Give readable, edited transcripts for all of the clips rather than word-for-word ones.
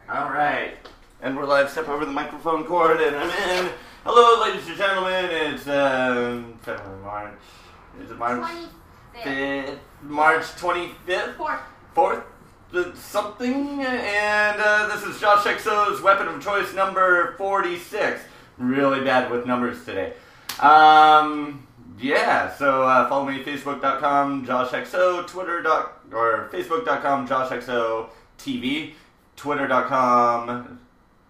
Alright, and we're live. Step over the microphone cord and I'm in. Hello ladies and gentlemen, it's March. Is it March 5th? March 25th? 4th? Something, and this is JoshXO's weapon of choice number 46. Really bad with numbers today. Yeah, so follow me Facebook.com JoshXO, Facebook.com JoshXO TV, Twitter.com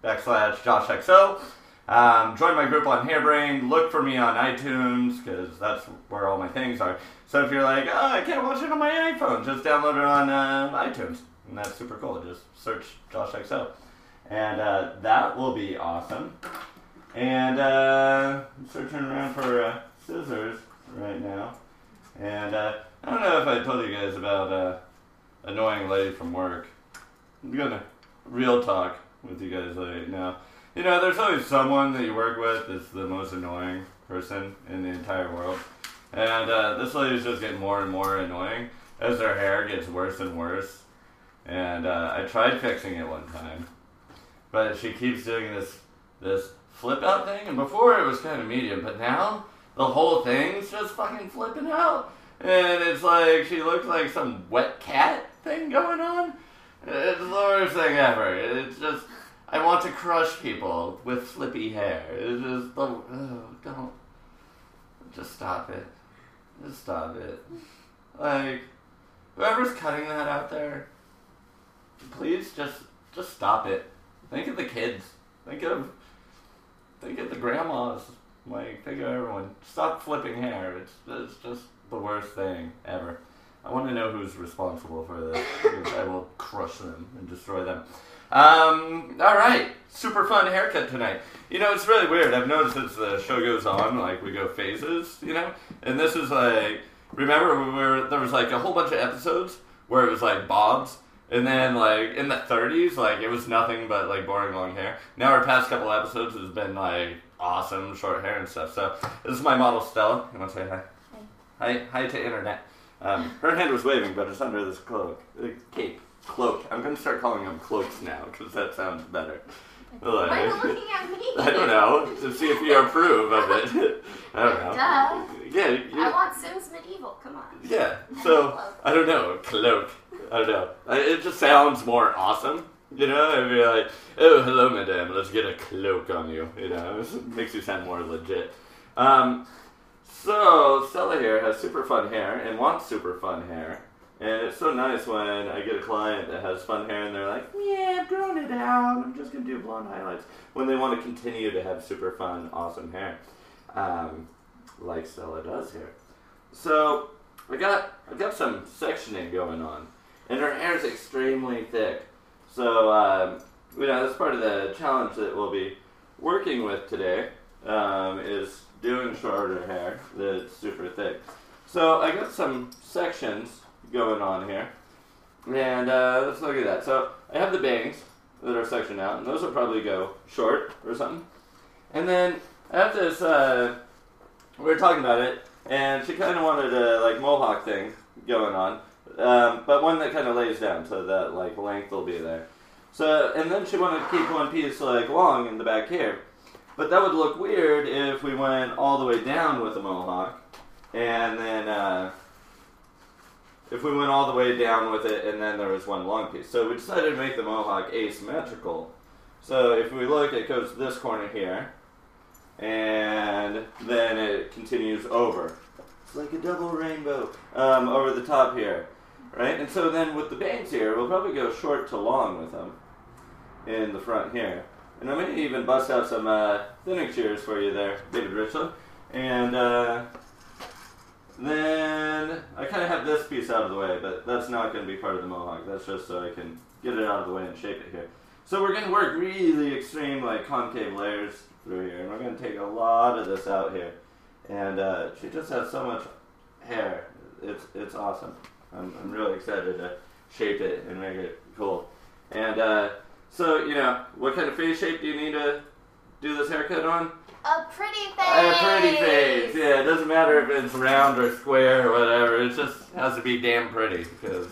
/JoshXO. Join my group on Hairbrained. Look for me on iTunes, because that's where all my things are. So if you're like, oh, I can't watch it on my iPhone, just download it on iTunes. And that's super cool. Just search JoshXO. And that will be awesome. And I'm searching around for scissors right now. And I don't know if I told you guys about annoying lady from work. I'm gonna real talk with you guys right now. You know, there's always someone that you work with that's the most annoying person in the entire world. And this lady's just getting more and more annoying as her hair gets worse and worse. And I tried fixing it one time, but she keeps doing this flip out thing. And before it was kind of medium, but now the whole thing's just fucking flipping out. And it's like she looks like some wet cat thing going on. It's the worst thing ever. It's just, I want to crush people with flippy hair. It's just, don't. Just stop it. Just stop it. Like, whoever's cutting that out there, please just stop it. Think of the kids. Think of the grandmas. Like, think of everyone. Stop flipping hair. It's just the worst thing ever. I want to know who's responsible for this, because I will crush them and destroy them. Alright, super fun haircut tonight. You know, it's really weird. I've noticed as the show goes on, like, we go phases, you know? And this is like, remember there was like a whole bunch of episodes where it was like bobs, and then like in the 30s, like it was nothing but like boring long hair. Now our past couple episodes has been like awesome short hair and stuff. So this is my model Stella. You want to say hi? Hi. Hi to internet. Her hand was waving, but it's under this cloak. Cape. Cloak. I'm going to start calling them cloaks now, because that sounds better. Why are you looking at me? I don't know, to see if you approve of it. I don't know. Duh. Yeah. I want Sims Medieval, come on. Yeah, so, I don't know, cloak. I don't know. It just sounds more awesome, you know? If you're like, oh, hello, madame, let's get a cloak on you, you know? It makes you sound more legit. So, Stella here has super fun hair and wants super fun hair. And it's so nice when I get a client that has fun hair and they're like, yeah, I've grown it out, I'm just going to do blonde highlights. When they want to continue to have super fun, awesome hair. Like Stella does here. So, I got some sectioning going on. And her hair is extremely thick. So, you know, that's part of the challenge that we'll be working with today, is doing shorter hair that's super thick. So I got some sections going on here, and let's look at that. So I have the bangs that are sectioned out, and those will probably go short or something. And then I have this, we were talking about it, and she kind of wanted a like Mohawk thing going on, but one that kind of lays down so that like length will be there. So, and then she wanted to keep one piece like long in the back here. But that would look weird if we went all the way down with a Mohawk, and then if we went all the way down with it and then there was one long piece. So we decided to make the Mohawk asymmetrical. So if we look, it goes to this corner here, and then it continues over. It's like a double rainbow over the top here, right? And so then with the bangs here, we'll probably go short to long with them in the front here. And I may even bust out some thinning shears for you there, David Richland. And then I kind of have this piece out of the way, but that's not going to be part of the Mohawk. That's just so I can get it out of the way and shape it here. So we're going to work really extreme, like concave layers through here. And we're going to take a lot of this out here. And she just has so much hair. It's awesome. I'm really excited to shape it and make it cool. And so, you know, what kind of face shape do you need to do this haircut on? A pretty face. A pretty face. Yeah, it doesn't matter if it's round or square or whatever. It just has to be damn pretty, because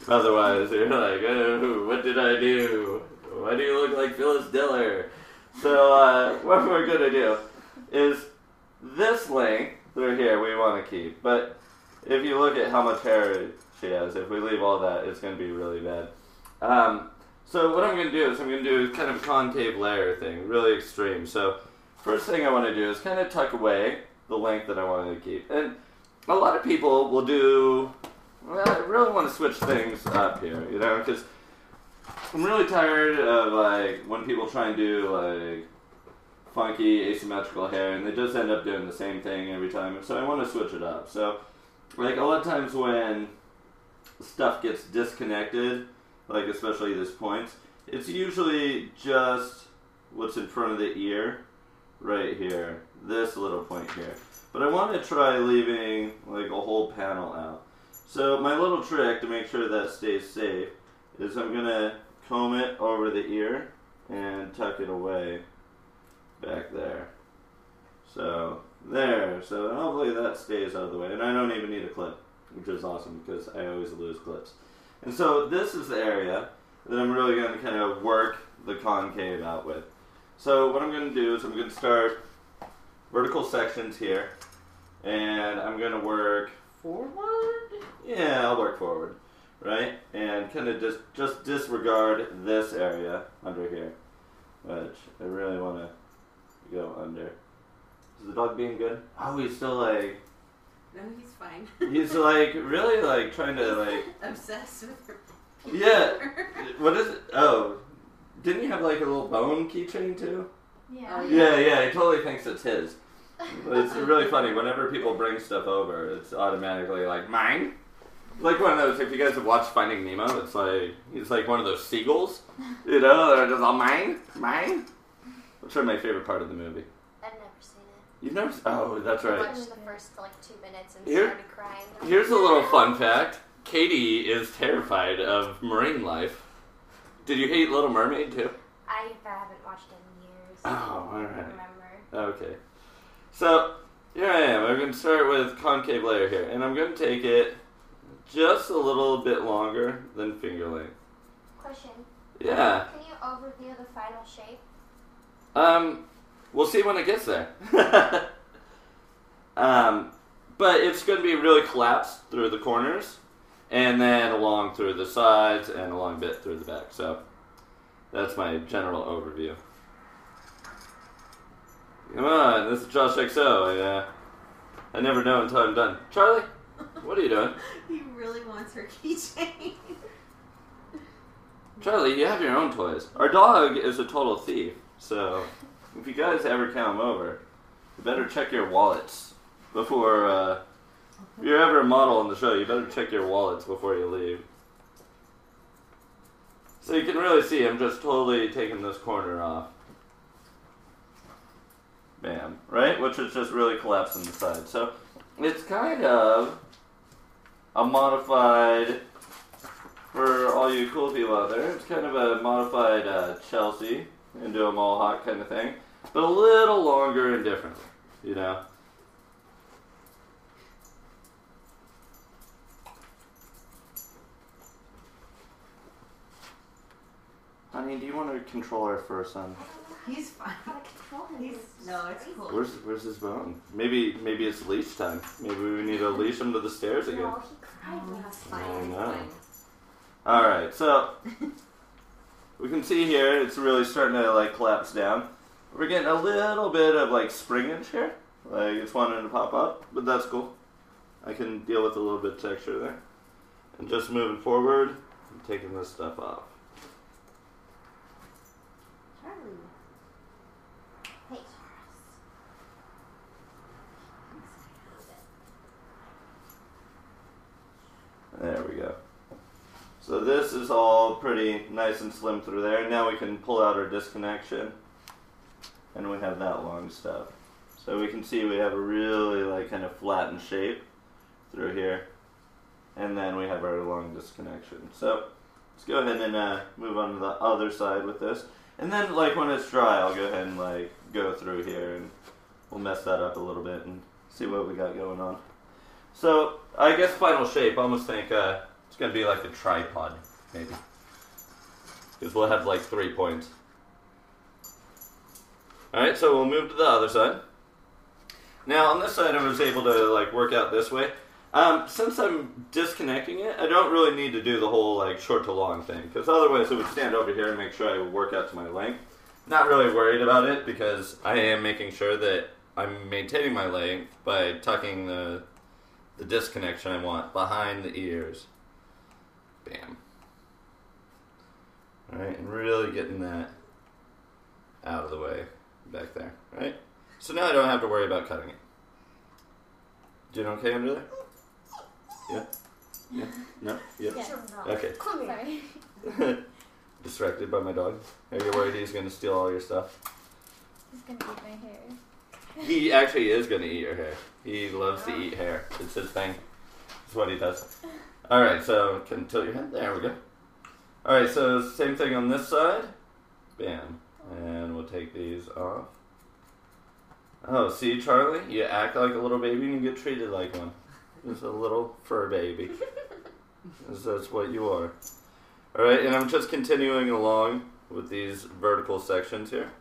otherwise you're like, oh, what did I do? Why do you look like Phyllis Diller? So what we're gonna do is this length through here we want to keep, but if you look at how much hair she has, if we leave all that, it's going to be really bad. So what I'm going to do is I'm going to do kind of a concave layer thing, really extreme. So first thing I want to do is kind of tuck away the length that I want to keep. And a lot of people will do, well, I really want to switch things up here, you know, because I'm really tired of, like, when people try and do, like, funky asymmetrical hair, and they just end up doing the same thing every time. So I want to switch it up. So, like, a lot of times when stuff gets disconnected, like especially this point, it's usually just what's in front of the ear right here, this little point here. But I want to try leaving like a whole panel out. So my little trick to make sure that stays safe is I'm going to comb it over the ear and tuck it away back there. So there, so hopefully that stays out of the way, and I don't even need a clip, which is awesome because I always lose clips. And so this is the area that I'm really going to kind of work the concave out with. So what I'm going to do is I'm going to start vertical sections here, and I'm going to work forward? Yeah, I'll work forward, right? And kind of just disregard this area under here, which I really want to go under. Is the dog being good? Oh, he's still like... No, he's fine. He's like really like trying to like obsessed with her. Yeah. What is it? Oh, didn't he have like a little bone keychain too? Yeah. Oh, Yeah. He totally thinks it's his. It's really funny. Whenever people bring stuff over, it's automatically like mine. Like one of those. If you guys have watched Finding Nemo, it's like he's like one of those seagulls. You know, they're just all mine. Which are my favorite part of the movie. I've never seen it. You've never? Oh, that's right. I watched the first like 2 minutes and Here- started crying. Here's a little fun fact. Katie is terrified of marine life. Did you hate Little Mermaid too? I haven't watched it in years. Oh, I alright. don't remember. Okay. So, here I am. I'm going to start with concave layer here. And I'm going to take it just a little bit longer than finger length. Question. Yeah. Can you overview the final shape? We'll see when it gets there. But it's going to be really collapsed through the corners, and then along through the sides, and along a bit through the back. So, that's my general overview. Come on, this is JoshXO. I never know until I'm done. Charlie, what are you doing? He really wants her keychain. Charlie, you have your own toys. Our dog is a total thief, so if you guys ever come over, you better check your wallets before, if you're ever a model on the show, you better check your wallets before you leave. So you can really see I'm just totally taking this corner off. Bam, right? Which is just really collapsing the side. So it's kind of a modified, for all you cool people out there, it's kind of a modified Chelsea into a Mohawk kind of thing, but a little longer and different, you know? Honey, do you want to control our fur son? He's fine. How to control him? No, it's cool. Where's his bone? Maybe it's leash time. Maybe we need to leash him to the stairs again. No, he cried Oh, last he's night. I fine. know. Fine. Alright, so we can see here it's really starting to like collapse down. We're getting a little bit of like springage here. Like it's wanting to pop up, but that's cool. I can deal with a little bit of texture there. And just moving forward, I'm taking this stuff off. Charlie. Hey, There we go. So this is all pretty nice and slim through there. Now we can pull out our disconnection. And we have that long stuff. So we can see we have a really like kind of flattened shape through here. And then we have our long disconnection. So let's go ahead and move on to the other side with this. And then, like, when it's dry, I'll go ahead and, like, go through here and we'll mess that up a little bit and see what we got going on. So, I guess final shape, I almost think it's going to be like a tripod, maybe. Because we'll have, like, 3 points. Alright, so we'll move to the other side. Now, on this side, I was able to, like, work out this way. Since I'm disconnecting it, I don't really need to do the whole, like, short to long thing. Because otherwise, it would stand over here and make sure I would work out to my length. Not really worried about it, because I am making sure that I'm maintaining my length by tucking the disconnection I want behind the ears. Bam. Alright, and really getting that out of the way back there, right? So now I don't have to worry about cutting it. Doing okay under there? Yeah? Yeah? No? Yeah? Okay. Sorry. Distracted by my dog? Are you worried he's going to steal all your stuff? He's gonna eat my hair. He actually is going to eat your hair. He loves to eat hair. It's his thing. It's what he does. Alright, so can tilt your head. There we go. Alright, so same thing on this side. Bam. And we'll take these off. Oh, see, Charlie? You act like a little baby and you get treated like one. Just a little fur baby. That's what you are. Alright, and I'm just continuing along with these vertical sections here.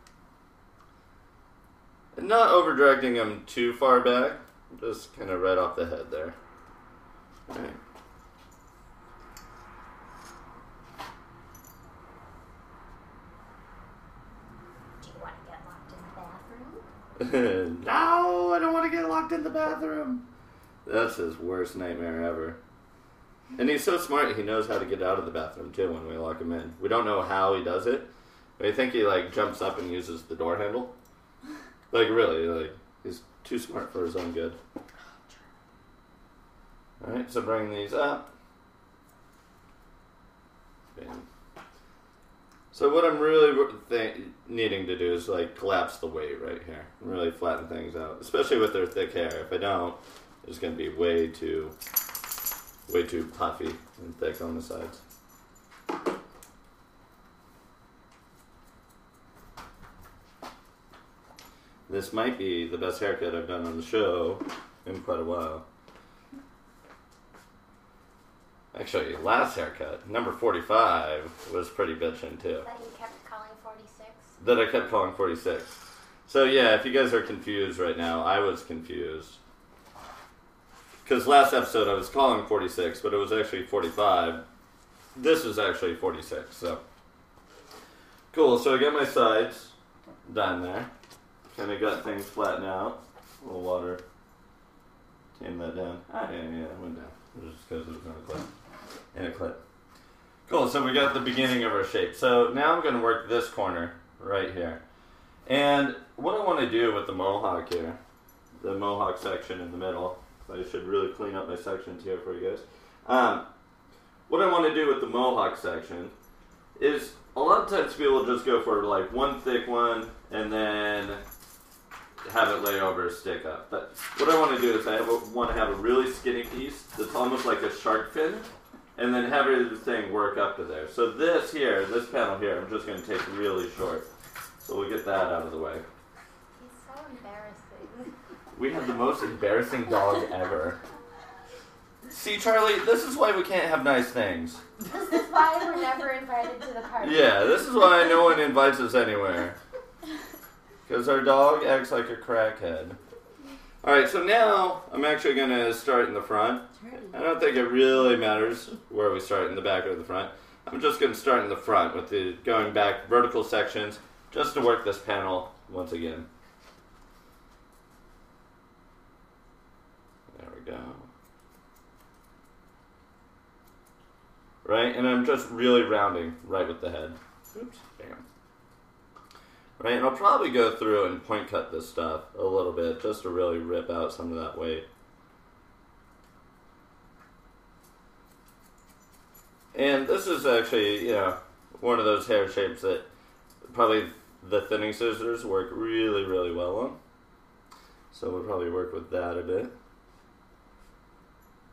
And not over-directing them too far back. Just kind of right off the head there. Alright. Do you want to get locked in the bathroom? No, I don't want to get locked in the bathroom. That's his worst nightmare ever. And he's so smart, he knows how to get out of the bathroom too when we lock him in. We don't know how he does it. But I think he like jumps up and uses the door handle. Like really, like he's too smart for his own good. Alright, so bring these up. Bam. So what I'm really needing to do is like collapse the weight right here. Really flatten things out. Especially with their thick hair. If I don't, it's going to be way too puffy and thick on the sides. This might be the best haircut I've done on the show in quite a while. Actually, last haircut, number 45, was pretty bitchin' too. That you kept calling 46? That I kept calling 46. So yeah, if you guys are confused right now, I was confused. Because last episode I was calling 46, but it was actually 45. This is actually 46, so. Cool, so I got my sides done there. Kind of got things flattened out. A little water. Tame that down. Ah, yeah, it went down. It was just because it was in a clip. In a clip. Cool, so we got the beginning of our shape. So now I'm going to work this corner right here. And what I want to do with the Mohawk here, the Mohawk section in the middle, I should really clean up my sections here for you guys. What I want to do with the Mohawk section is a lot of times people just go for like one thick one and then have it lay over a stick up. But what I want to do is I want to have a really skinny piece that's almost like a shark fin and then have everything work up to there. So this here, this panel here, I'm just going to take really short. So we'll get that out of the way. He's so embarrassing. We have the most embarrassing dog ever. See, Charlie, this is why we can't have nice things. This is why we're never invited to the party. Yeah, this is why no one invites us anywhere. Because our dog acts like a crackhead. Alright, so now I'm actually going to start in the front. I don't think it really matters where we start, in the back or the front. I'm just going to start in the front with the going back vertical sections just to work this panel once again. There we go. Right, and I'm just really rounding right with the head. Oops, bam. Right, and I'll probably go through and point cut this stuff a little bit just to really rip out some of that weight. And this is actually, one of those hair shapes that probably the thinning scissors work really, really well on. So we'll probably work with that a bit.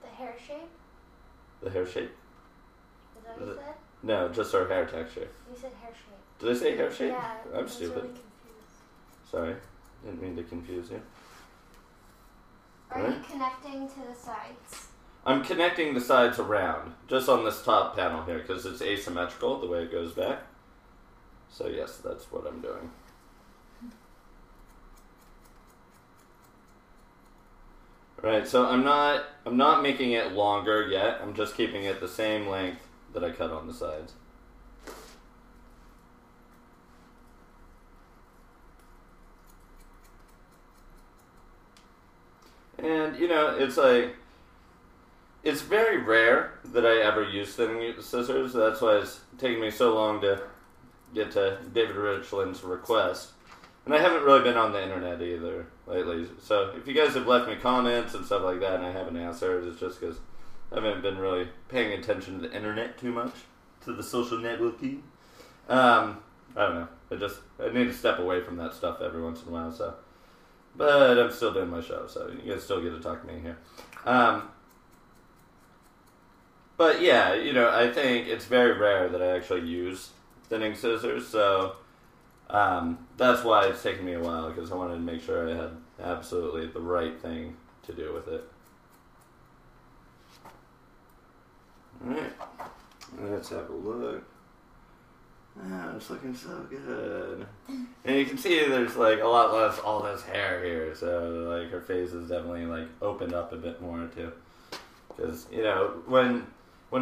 The hair shape? The hair shape. Is that what you said? No, just her hair texture. You said hair shape. Did I say hair shape? Yeah, I I'm was stupid. really confused. Sorry. Didn't mean to confuse you. Are Right. you connecting to the sides? I'm connecting the sides around, just on this top panel here, because it's asymmetrical the way it goes back. So yes, that's what I'm doing. Right, so I'm not making it longer yet. I'm just keeping it the same length that I cut on the sides. And you know, it's very rare that I ever use thinning scissors. That's why it's taking me so long to get to David Richland's request. And I haven't really been on the internet either lately. So if you guys have left me comments and stuff like that and I haven't answered, it's just because I haven't been really paying attention to the internet too much, to the social networking. I don't know. I need to step away from that stuff every once in a while. So, but I'm still doing my show, so you guys still get to talk to me here. But yeah, you know, I think it's very rare that I actually use thinning scissors, so that's why it's taken me a while, because I wanted to make sure I had absolutely the right thing to do with it. Alright, let's have a look. Ah, it's looking so good. And you can see there's like a lot less all this hair here, so like her face is definitely like opened up a bit more too. Because, you know, when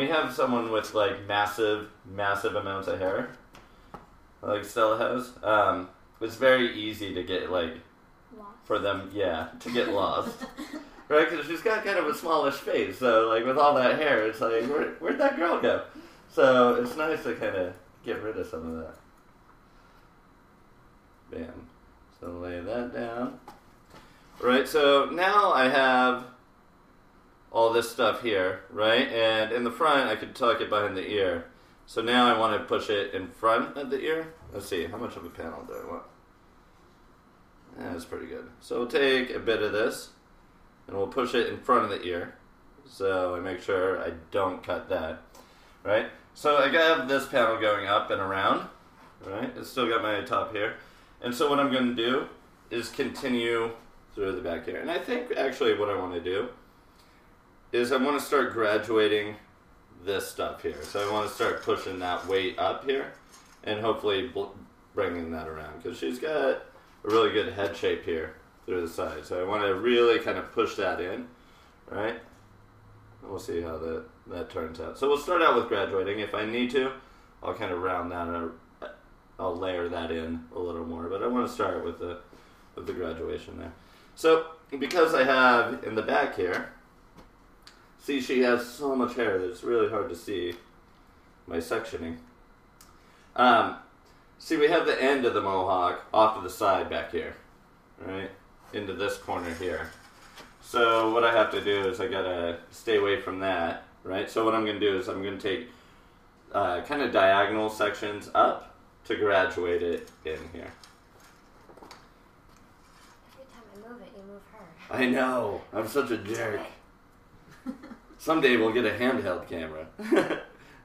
you have someone with like massive amounts of hair, like Stella has, it's very easy to get like, Lost. for them, yeah, to get lost. Right? Because she's got kind of a smallish face, so like with all that hair, it's like, where'd that girl go? So it's nice to kind of get rid of some of that. Bam. So lay that down. Right, so now I have all this stuff here, right? And in the front, I could tuck it behind the ear. So now I want to push it in front of the ear. Let's see, how much of a panel do I want? Yeah, that's pretty good. So we'll take a bit of this, and we'll push it in front of the ear. So I make sure I don't cut that, right? So I have this panel going up and around, right? It's still got my top here. And so what I'm going to do is continue through the back here. And I think actually what I want to do is I want to start graduating this stuff here. So I want to start pushing that weight up here and hopefully bringing that around, because she's got a really good head shape here through the side. So I want to really kind of push that in, right? And we'll see how that turns out. So we'll start out with graduating. If I need to, I'll kind of round that, or I'll layer that in a little more. But I want to start with the graduation there. So because I have in the back here, see, she has so much hair that it's really hard to see my sectioning. See, we have the end of the mohawk off to the side back here, right? Into this corner here. So what I have to do is I gotta stay away from that, right? So what I'm gonna do is I'm gonna take kind of diagonal sections up to graduate it in here. Every time I move it, you move her. I know, I'm such a jerk. Someday we'll get a handheld camera.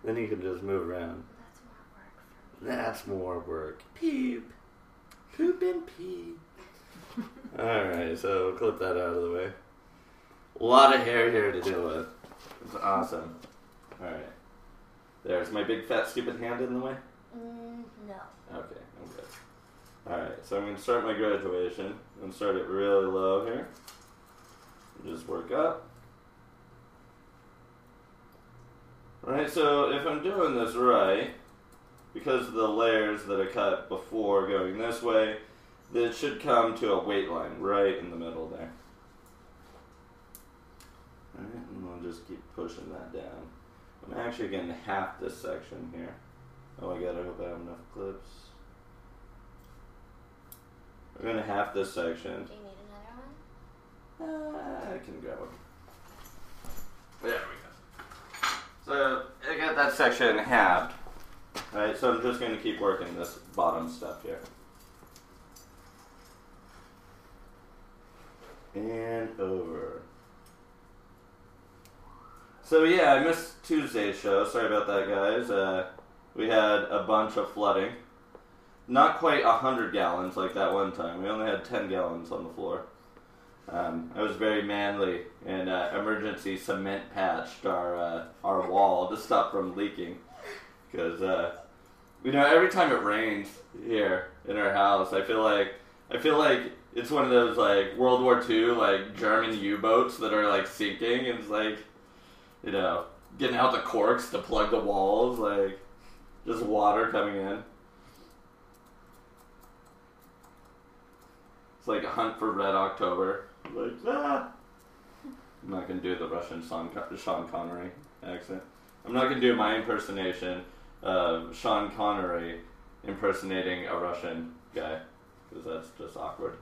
Then you can just move around. That's more work for me. That's more work. Peep. Poop and pee. Alright, so we'll clip that out of the way. A lot of hair here to deal with. It's awesome. Alright. There's my big fat stupid hand in the way? No. Okay, I'm good. Alright, so I'm going to start my graduation. I'm going to start it really low here. And just work up. Alright, so if I'm doing this right, because of the layers that I cut before going this way, it should come to a weight line right in the middle there. Alright, and we'll just keep pushing that down. I'm actually getting half this section here. Oh my god, I hope I have enough clips. We're going to half this section. Do you need another one? I can grab one. There we go. So I got that section halved. Right, so I'm just going to keep working this bottom stuff here. And over. So yeah, I missed Tuesday's show. Sorry about that, guys. we had a bunch of flooding. Not quite 100 gallons like that one time. We only had 10 gallons on the floor. I was very manly and emergency cement patched our wall to stop from leaking. Because, every time it rains here in our house, I feel like it's one of those, like, World War II, like, German U-boats that are, like, sinking. And it's like, getting out the corks to plug the walls, like, just water coming in. It's like a hunt for Red October. Like, I'm not going to do the Russian Sean Connery accent. I'm not going to do my impersonation of Sean Connery impersonating a Russian guy. Because that's just awkward.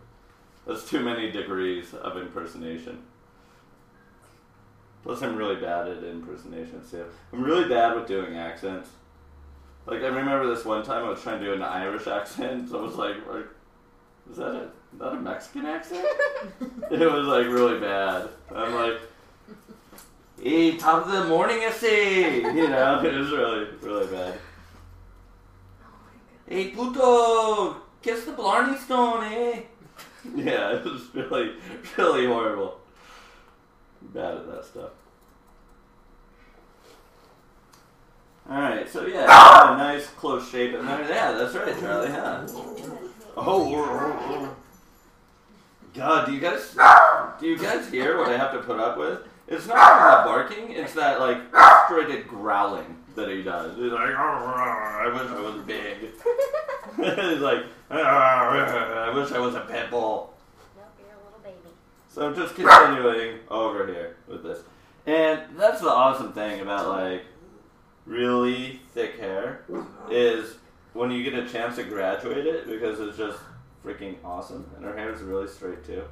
That's too many degrees of impersonation. Plus, I'm really bad at impersonations, too. I'm really bad with doing accents. Like, I remember this one time I was trying to do an Irish accent, so I was like, is that a Mexican accent? It was, like, really bad. I'm like, hey, top of the morning, essay! It was really, really bad. Oh my goodness. Hey, puto! Kiss the Blarney Stone, eh? Yeah, it was really, really horrible. Bad at that stuff. Alright, so yeah, a nice close shape in there. Yeah, that's right, Charlie, huh? Oh, God, do you guys hear what I have to put up with? It's not that barking, it's that, like, frustrated growling that he does. He's like, I wish I was big. He's like, I wish I was a pit bull. Nope, you're a little baby. So I'm just continuing over here with this. And that's the awesome thing about, like, really thick hair is when you get a chance to graduate it, because it's just freaking awesome. And her hair is really straight, too.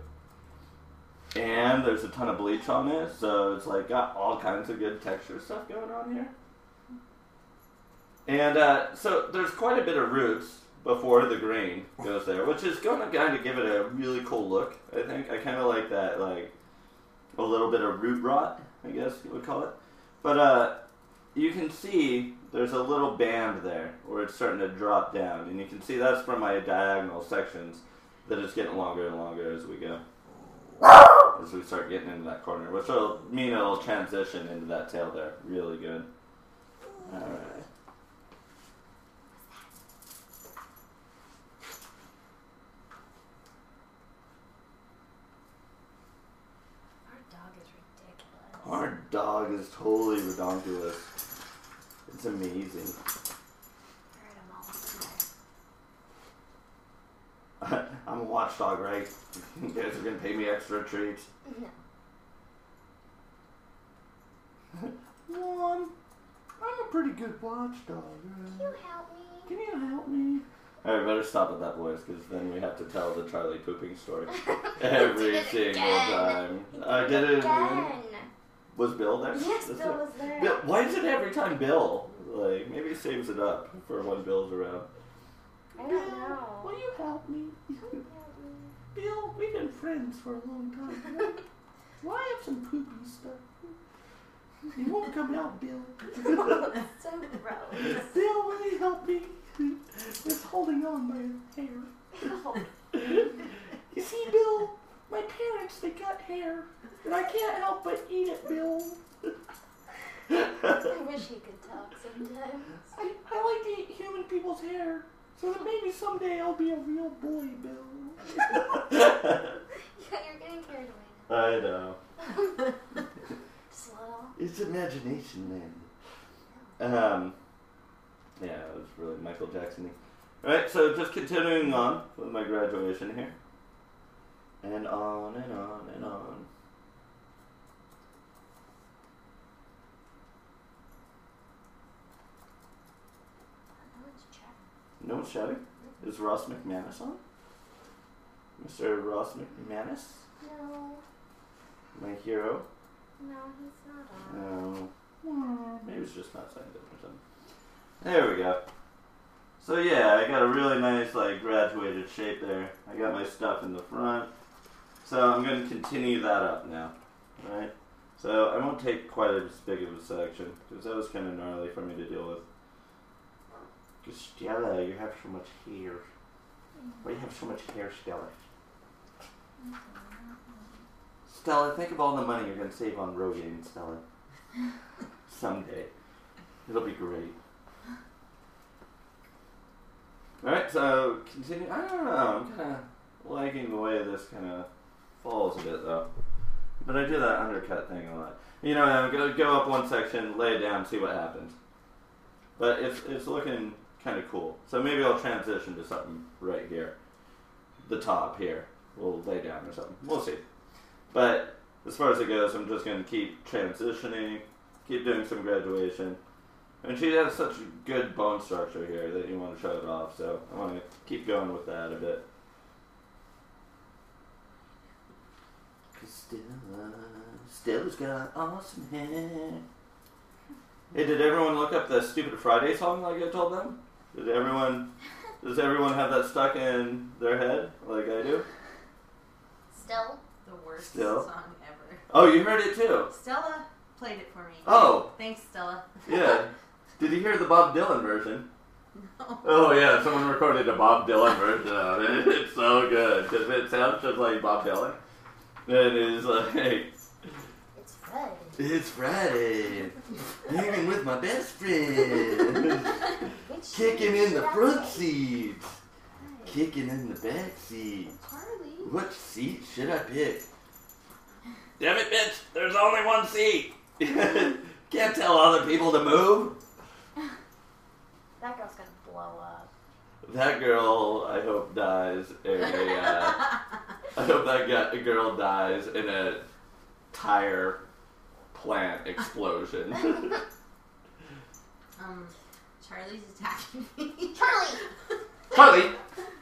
And there's a ton of bleach on it, so it's, like, got all kinds of good texture stuff going on here. And so there's quite a bit of roots before the green goes there, which is going to kind of give it a really cool look, I think. I kind of like that, like, a little bit of root rot, I guess you would call it. But you can see there's a little band there where it's starting to drop down, and you can see that's from my diagonal sections that it's getting longer and longer as we go. As we start getting into that corner, which will mean it'll transition into that tail there really good. Alright. Our dog is totally redonkulous. It's amazing. I'm a watchdog, right? You guys are gonna pay me extra treats. No. Mom, I'm a pretty good watchdog. Can you help me? Can you help me? Alright, better stop with that voice, because then we have to tell the Charlie pooping story every single time. I did it again. Was Bill there? Yes, Bill was there. Bill, why is it every time Bill? Like, maybe he saves it up for when Bill's around. I don't know. Will you help me? Bill, we've been friends for a long time. Well, I have some poopy stuff. You won't come out, Bill. So gross. Bill, will you help me? It's holding on my hair. Oh. You see, Bill, my parents, they got hair. And I can't help but eat it, Bill. I wish he could talk sometimes. I like to eat human people's hair. So that maybe someday I'll be a real boy, Bill. You're getting carried away now. I know. Slow. It's imagination, man. Yeah, it was really Michael Jackson-y. Alright, so just continuing on with my graduation here. And on and on and on. No one's shouting? Is Ross McManus on? Mr. Ross McManus? No. My hero? No, he's not on. No. Maybe it's just not signed up or something. There we go. So yeah, I got a really nice, like, graduated shape there. I got my stuff in the front. So I'm going to continue that up now. Alright? So I won't take quite as big of a section, because that was kind of gnarly for me to deal with. Because Stella, you have so much hair. Why do you have so much hair, Stella? Stella, think of all the money you're going to save on Rogaine, Stella. Someday. It'll be great. Alright, so continue. I don't know. I'm kind of liking the way this kind of falls a bit, though. But I do that undercut thing a lot. You know, I'm going to go up one section, lay it down, see what happens. But it's looking kind of cool. So maybe I'll transition to something right here. The top here. We'll lay down or something. We'll see. But as far as it goes, I'm just going to keep transitioning, keep doing some graduation. And she has such a good bone structure here that you want to show it off. So I want to keep going with that a bit. Stella's got awesome hair. Hey, did everyone look up the Stupid Friday song like I told them? Does everyone have that stuck in their head like I do? Still? The worst Still? song ever. Oh, you heard it too? Stella played it for me. Oh. Thanks, Stella. Yeah. Did you hear the Bob Dylan version? No. Oh yeah, someone recorded a Bob Dylan version of it. It's so good because it sounds just like Bob Dylan. It is like... It's Friday. It's Friday. Hanging with my best friend. Kicking in the front seat. Kicking in the back seat. Charlie. What seat should I pick? Damn it, bitch! There's only one seat! Can't tell other people to move. That girl's gonna blow up. That girl, I hope, dies in a... I hope that girl dies in a tire plant explosion. Charlie's attacking me. Charlie! Charlie!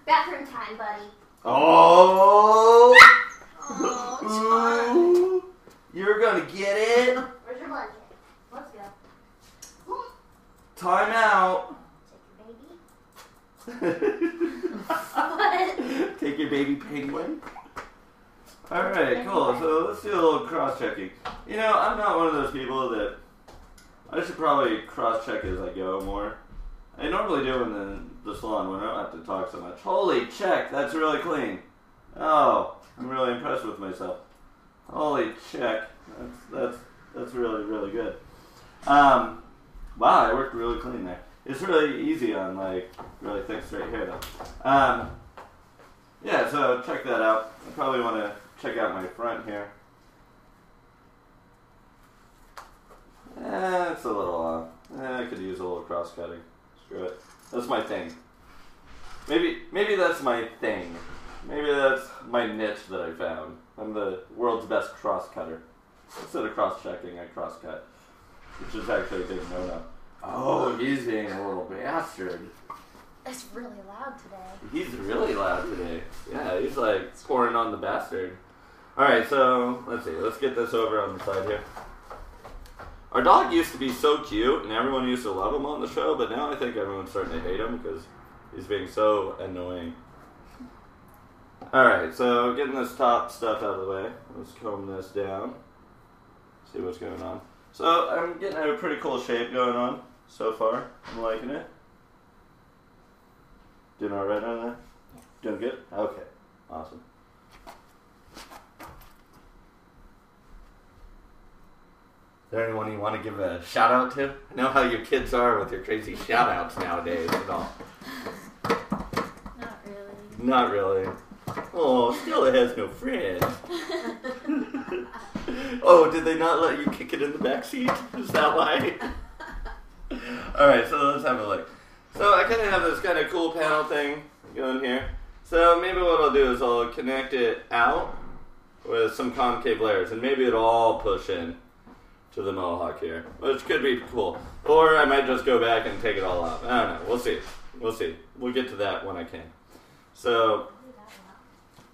Bathroom time, buddy. Oh! Oh, Ooh, you're gonna get it. Where's your blanket? Let's go. Time out. Take your baby. What? Take your baby penguin. Alright, cool. So let's do a little cross-checking. You know, I'm not one of those people that... I should probably cross-check as I go more. I normally do in the salon when I don't have to talk so much. Holy check, that's really clean. Oh, I'm really impressed with myself. Holy check. That's really, really good. Wow, I worked really clean there. It's really easy on, like, really thick straight hair, though. Yeah, so check that out. I probably want to check out my front here. It's a little off. I could use a little cross-cutting. Screw it. That's my thing. Maybe that's my thing. Maybe that's my niche that I found. I'm the world's best cross-cutter. Instead of cross-checking, I cross-cut. Which is actually a big no-no. Oh, he's being a little bastard. It's really loud today. He's really loud today. Yeah, he's like pouring on the bastard. Alright, so let's see. Let's get this over on the side here. Our dog used to be so cute, and everyone used to love him on the show, but now I think everyone's starting to hate him because he's being so annoying. Alright, so getting this top stuff out of the way. Let's comb this down. See what's going on. So I'm getting a pretty cool shape going on so far. I'm liking it. Doing alright on that? Yeah. Doing good? Okay. Awesome. Is there anyone you want to give a shout out to? I know how you kids are with your crazy shout outs nowadays and all. Not really. Not really. Oh, Stella has no friends. Oh, did they not let you kick it in the back seat? Is that why? Alright, so let's have a look. So I kind of have this kind of cool panel thing going here. So maybe what I'll do is I'll connect it out with some concave layers, and maybe it'll all push in to the Mohawk here, which could be cool. Or I might just go back and take it all off. I don't know. We'll see. We'll see. We'll get to that when I can. So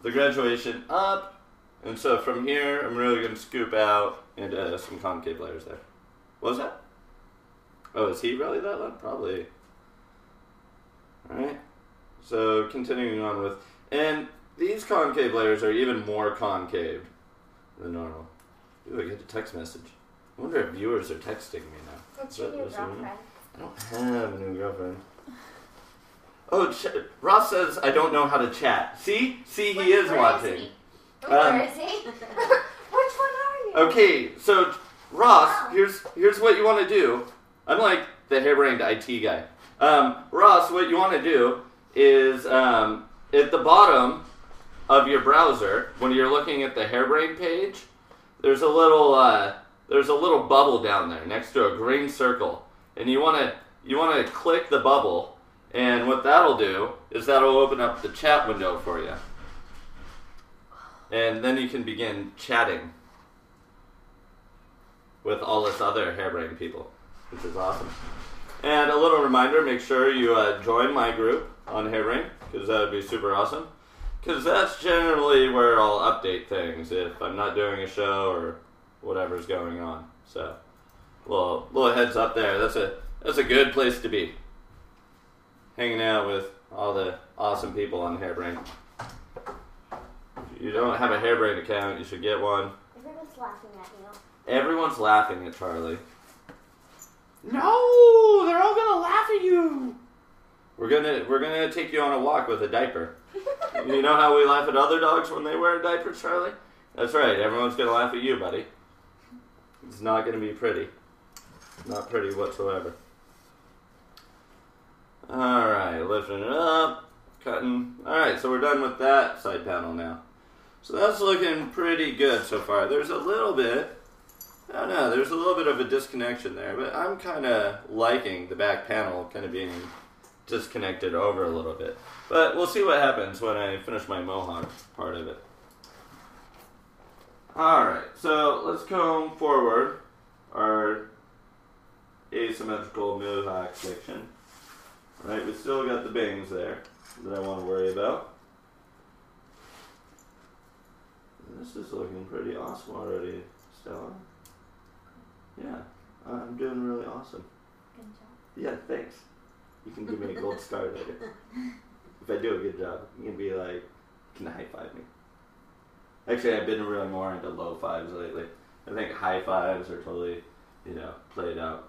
the graduation up, and so from here I'm really going to scoop out into some concave layers there. What was that? Oh, is he really that loud? Probably. Alright. So continuing on with, and these concave layers are even more concave than normal. Ooh, I get a text message. I wonder if viewers are texting me now. What's your new girlfriend? I don't have a new girlfriend. Oh, Ross says I don't know how to chat. See, he is Where watching. Is he? Where is he? Which one are you? Okay, so Ross, Wow. here's what you want to do. I'm like the harebrained IT guy. Ross, what you want to do is at the bottom of your browser, when you're looking at the harebrained page, there's a little bubble down there next to a green circle, and you want to click the bubble, and what that'll do is that'll open up the chat window for you, and then you can begin chatting with all this other harebrained people, which is awesome. And a little reminder, make sure you join my group on Harebrained, because that would be super awesome. Because that's generally where I'll update things if I'm not doing a show or whatever's going on. So, little heads up there. That's a good place to be. Hanging out with all the awesome people on Harebrained. If you don't have a Harebrained account, you should get one. Everyone's laughing at you. Everyone's laughing at Charlie. No, they're all gonna laugh at you. We're gonna take you on a walk with a diaper. You know how we laugh at other dogs when they wear diapers, Charlie? That's right. Everyone's gonna laugh at you, buddy. It's not gonna be pretty. Not pretty whatsoever. All right, lifting it up, cutting. All right, so we're done with that side panel now. So that's looking pretty good so far. There's a little bit. I don't know, there's a little bit of a disconnection there, but I'm kind of liking the back panel kind of being disconnected over a little bit. But we'll see what happens when I finish my Mohawk part of it. Alright, so let's comb forward our asymmetrical Mohawk section. Right, we still got the bangs there that I want to worry about. This is looking pretty awesome already, Stella. Yeah, I'm doing really awesome. Good job. Yeah, thanks. You can give me a gold star later. If I do a good job, you can be like, you can high five me. Actually, I've been really more into low fives lately. I think high fives are totally, played out.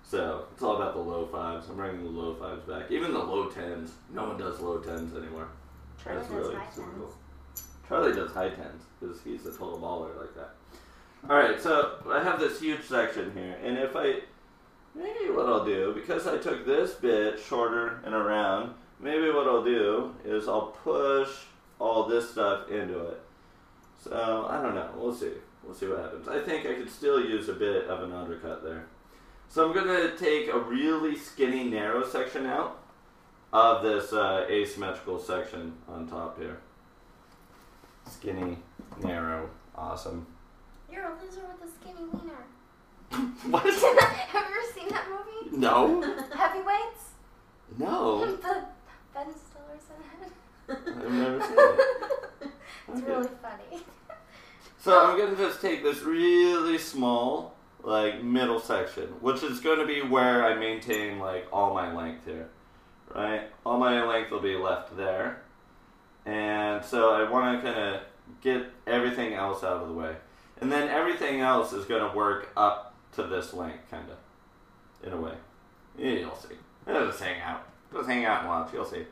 So, it's all about the low fives. I'm bringing the low fives back. Even the low tens. No one does low tens anymore. Charlie That's does really high super tens. cool. Charlie does high tens because he's a total baller like that. Alright, so I have this huge section here, and maybe what I'll do, because I took this bit shorter and around, maybe what I'll do is I'll push all this stuff into it. So, I don't know, we'll see. We'll see what happens. I think I could still use a bit of an undercut there. So I'm going to take a really skinny, narrow section out of this asymmetrical section on top here. Skinny, narrow, awesome. You're a loser with a skinny wiener. What? Have you ever seen that movie? No. Heavyweights? No. The Ben Stiller's in it. I've never seen it. It's Okay. really funny. So I'm going to just take this really small, middle section, which is going to be where I maintain, all my length here, right? All my length will be left there. And so I want to kind of get everything else out of the way. And then everything else is going to work up to this length, kind of, in a way. Yeah, you'll see. It'll just hang out. Just hang out and watch. You'll see.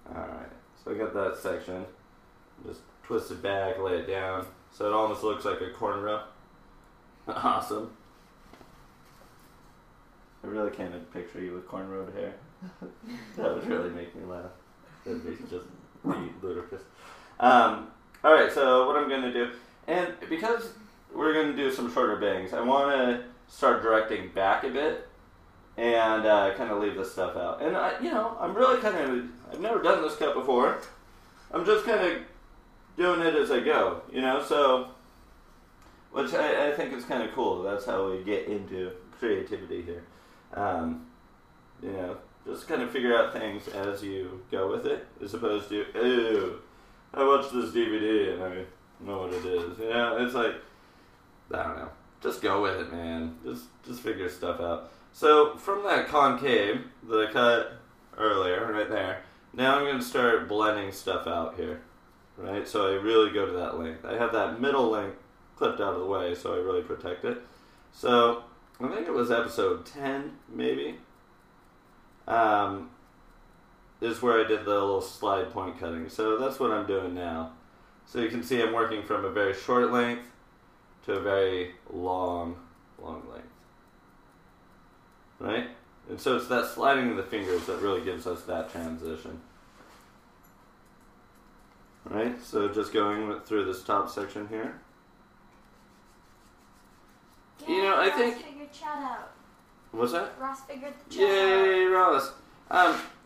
Alright, so I got that section. Just twist it back, lay it down, so it almost looks like a cornrow. Awesome. I really can't picture you with cornrowed hair. That would really make me laugh. That would be just ludicrous. Alright, so what I'm going to do, and because we're going to do some shorter bangs, I want to start directing back a bit and kind of leave this stuff out. And, I'm really I've never done this cut before. I'm just kind of doing it as I go, so, which I think is kind of cool. That's how we get into creativity here. Just kind of figure out things as you go with it, as opposed to, ew, I watched this DVD and I know what it is. It's like, I don't know. Just go with it, man. Just figure stuff out. So, from that concave that I cut earlier, right there, now I'm going to start blending stuff out here. Right? So I really go to that length. I have that middle length clipped out of the way, so I really protect it. So, I think it was episode 10, maybe, is where I did the little slide point cutting. So that's what I'm doing now. So you can see I'm working from a very short length to a very long length. Right? And so it's that sliding of the fingers that really gives us that transition. Right? So just going through this top section here. Yeah, You know, I Ross think... figured chat out. What's that? Ross figured the chat out. Yay, Ross.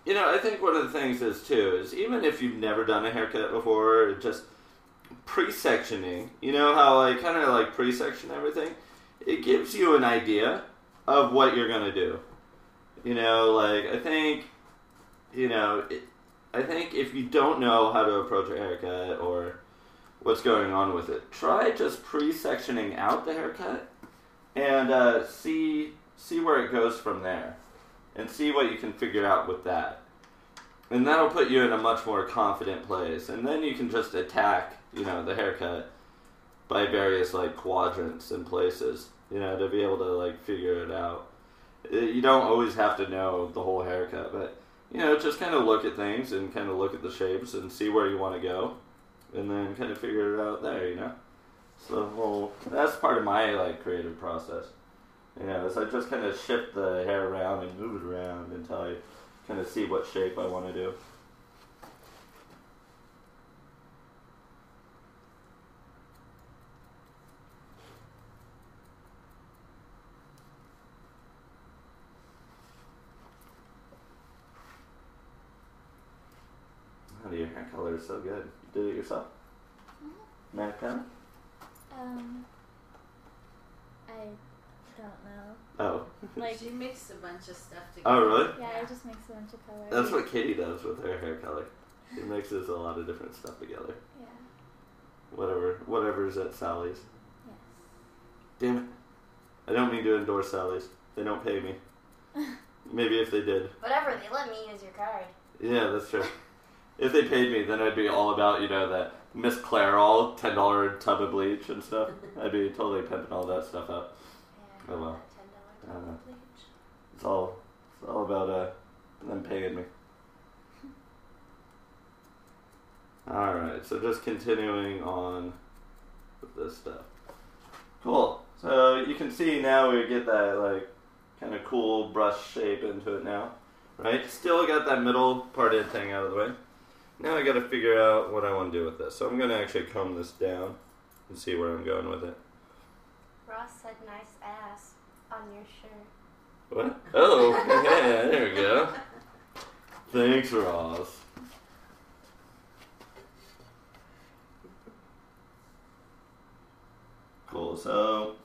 You know, I think one of the things is, too, is even if you've never done a haircut before, just pre-sectioning, you know how I kind of like pre-section everything? It gives you an idea of what you're going to do. You know, like, I think if you don't know how to approach a haircut or what's going on with it, try just pre-sectioning out the haircut and see where it goes from there. And see what you can figure out with that. And that'll put you in a much more confident place. And then you can just attack, you know, the haircut by various, like, quadrants and places, you know, to be able to, like, figure it out. You don't always have to know the whole haircut, but, you know, just kind of look at things and kind of look at the shapes and see where you want to go. And then kind of figure it out there, you know. So, well, that's part of my, like, creative process. You know, so I just kind of shift the hair around and move it around until I kind of see what shape I want to do. How do your hair color is so good? You did it yourself? Mm-hmm. Matt Penn? I don't know. Oh. Like, She mixed a bunch of stuff together. Oh, really? yeah, I just mix a bunch of colors. That's what Katie does with her hair color. She mixes a lot of different stuff together. Yeah. Whatever's at Sally's. Yes. Damn it. I don't mean to endorse Sally's. They don't pay me. Maybe if they did. Whatever, they let me use your card. Yeah, that's true. If they paid me, then I'd be all about, you know, that Miss Clairol $10 tub of bleach and stuff. I'd be totally pimping all that stuff up. Yeah, Oh, well. $10 I know. bleach. It's all about them paying me. Alright, so just continuing on with this stuff. Cool. So you can see now we get that, like, kind of cool brush shape into it now. Right? Still got that middle parted thing out of the way. Now I gotta figure out what I want to do with this. So I'm gonna actually comb this down and see where I'm going with it. Ross said nice ass on your shirt. What? Oh, yeah, there we go. Thanks, Ross. Cool, so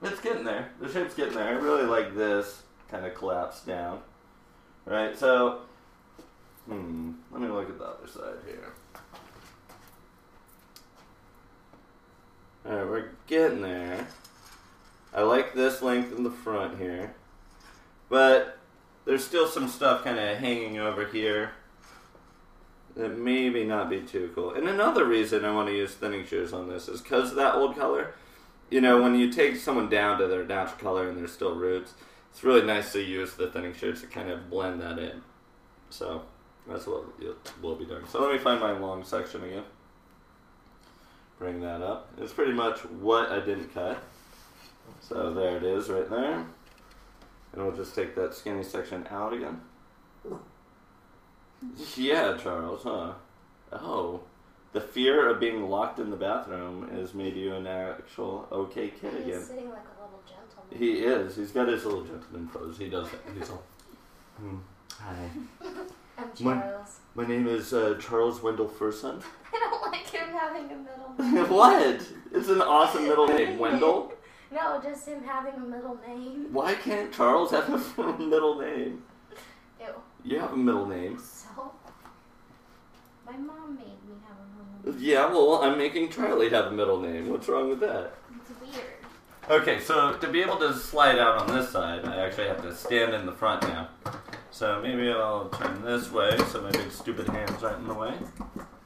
it's getting there. The shape's getting there. I really like this kind of collapse down. Right, so, let me look at the other side here. Alright, we're getting there. I like this length in the front here. But there's still some stuff kind of hanging over here that maybe not be too cool. And another reason I want to use thinning shears on this is because of that old color. You know, when you take someone down to their natural color and there's still roots, it's really nice to use the thinning shears to kind of blend that in. So that's what we'll be doing. So let me find my long section again. Bring that up. It's pretty much what I didn't cut. So there it is right there. And we'll just take that skinny section out again. Yeah, Charles, huh? Oh. The fear of being locked in the bathroom has made you an actual okay kid again. He's sitting like a little gentleman. He is. He's got his little gentleman pose. He does that. He's all, hi. I'm Charles. My name is Charles Wendell Furson. I don't like him having a middle name. What? It's an awesome middle name. Wendell? No, just him having a middle name. Why can't Charles have a middle name? Ew. You have a middle name. So? My mom made me have a middle name. Yeah, well, I'm making Charlie have a middle name. What's wrong with that? It's weird. Okay, so to be able to slide out on this side, I actually have to stand in the front now. So maybe I'll turn this way so my big stupid hands aren't in the way.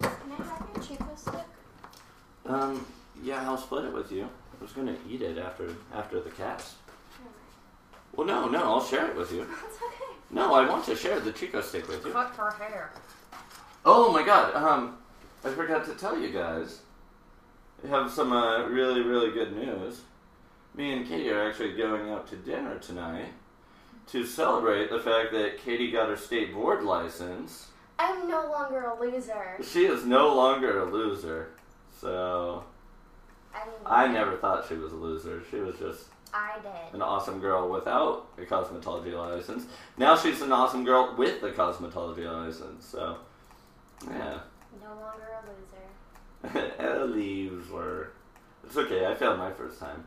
Can I have your Chico stick? Yeah, I'll split it with you. I was gonna eat it after the cast. Well, no, I'll share it with you. That's okay. No, I want to share the Chico stick with you. Cut her hair. Oh my god, I forgot to tell you guys. I have some really, really good news. Me and Katie are actually going out to dinner tonight to celebrate the fact that Katie got her state board license. I'm no longer a loser. She is no longer a loser. So, I never thought she was a loser. She was just I did. an awesome girl without a cosmetology license. Now she's an awesome girl with a cosmetology license. So, yeah. No longer a loser. A loser. It's okay, I failed my first time.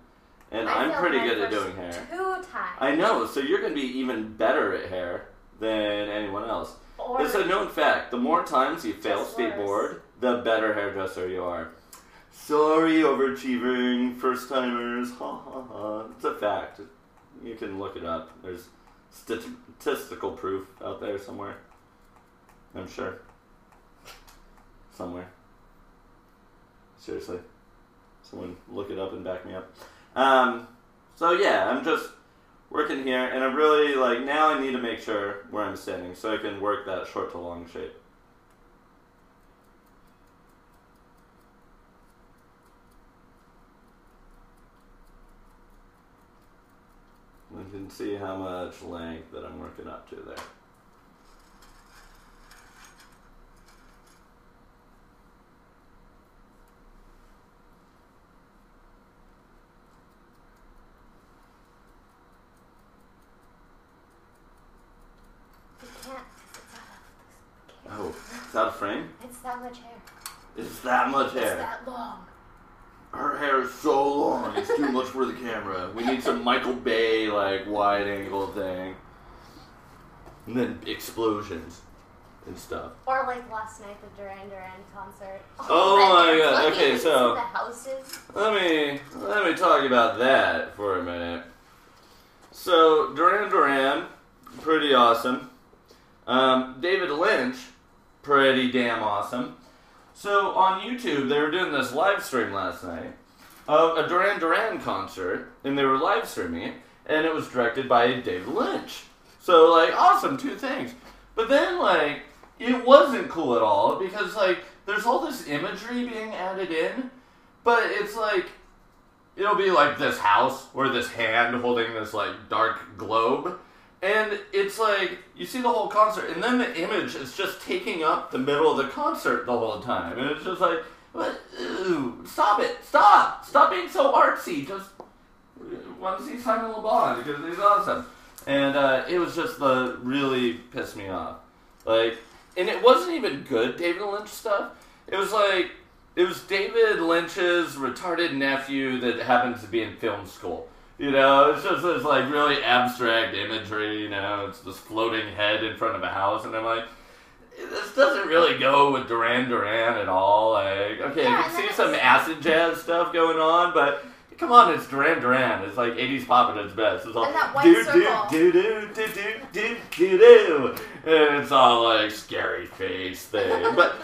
And I'm failed pretty my good at first doing hair. 2 times. I know, so you're going to be even better at hair than anyone else. Or It's a known fact. The more times you fail just state worse. board, the better hairdresser you are. Sorry, overachieving first timers. Ha ha ha. It's a fact. You can look it up. There's statistical proof out there somewhere. I'm sure. Somewhere. Seriously. Someone look it up and back me up. So yeah, I'm just working here, and I'm really, like, now I need to make sure where I'm standing so I can work that short to long shape. You can see how much length that I'm working up to there. You can't, 'cause it's out of the camera. Oh, it's out of frame? It's that much hair. It's that much It's hair. that long. Her hair is so long, it's too much for the camera. We need some Michael Bay, like, wide angle thing. And then explosions and stuff. Or like last night, the Duran Duran concert. Oh my god, Like, okay, you so see the houses. let me talk about that for a minute. So Duran Duran, pretty awesome. David Lynch, pretty damn awesome. So on YouTube, they were doing this live stream last night of a Duran Duran concert, and they were live streaming it, and it was directed by David Lynch. So, like, awesome, 2 things. But then, like, it wasn't cool at all, because, like, there's all this imagery being added in, but it's like, it'll be like this house, or this hand holding this, like, dark globe, and it's like, you see the whole concert, and then the image is just taking up the middle of the concert the whole time, and it's just like, what? Ew, stop it, stop being so artsy, just want to see Simon Le Bon, because he's awesome. And it was just really pissed me off. Like, and it wasn't even good David Lynch stuff. It was like, it was David Lynch's retarded nephew that happens to be in film school. You know, it's just this, like, really abstract imagery, you know, it's this floating head in front of a house, and I'm like, this doesn't really go with Duran Duran at all. Like, okay, Yeah, I can see some acid jazz stuff going on, but come on, it's Duran Duran. It's like 80s pop at its best. It's all And that white do circle. do do do do do do do, and it's all like scary face thing. But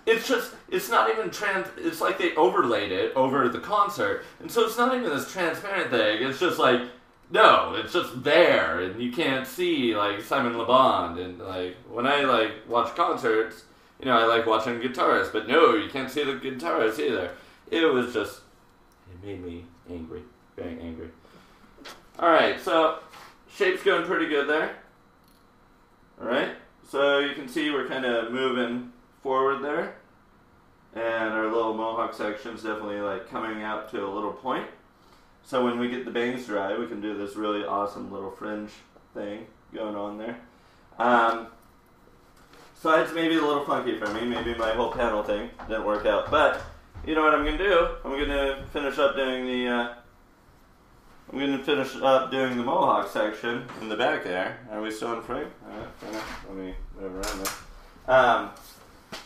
it's just, it's not even it's like they overlaid it over the concert, and so it's not even this transparent thing. It's just like, no, it's just there, and you can't see, like, Simon Le Bon. And, like, when I, like, watch concerts, you know, I like watching guitarists, but no, you can't see the guitarist either. It was just, it made me angry, very angry. Alright, so shape's going pretty good there. Alright, so you can see we're kind of moving forward there, and our little Mohawk section's definitely, like, coming out to a little point. So when we get the bangs dry, we can do this really awesome little fringe thing going on there. Sides maybe a little funky for me. Maybe my whole panel thing didn't work out. But you know what I'm gonna do? I'm gonna finish up doing the Mohawk section in the back there. Are we still in frame? Let me move around there.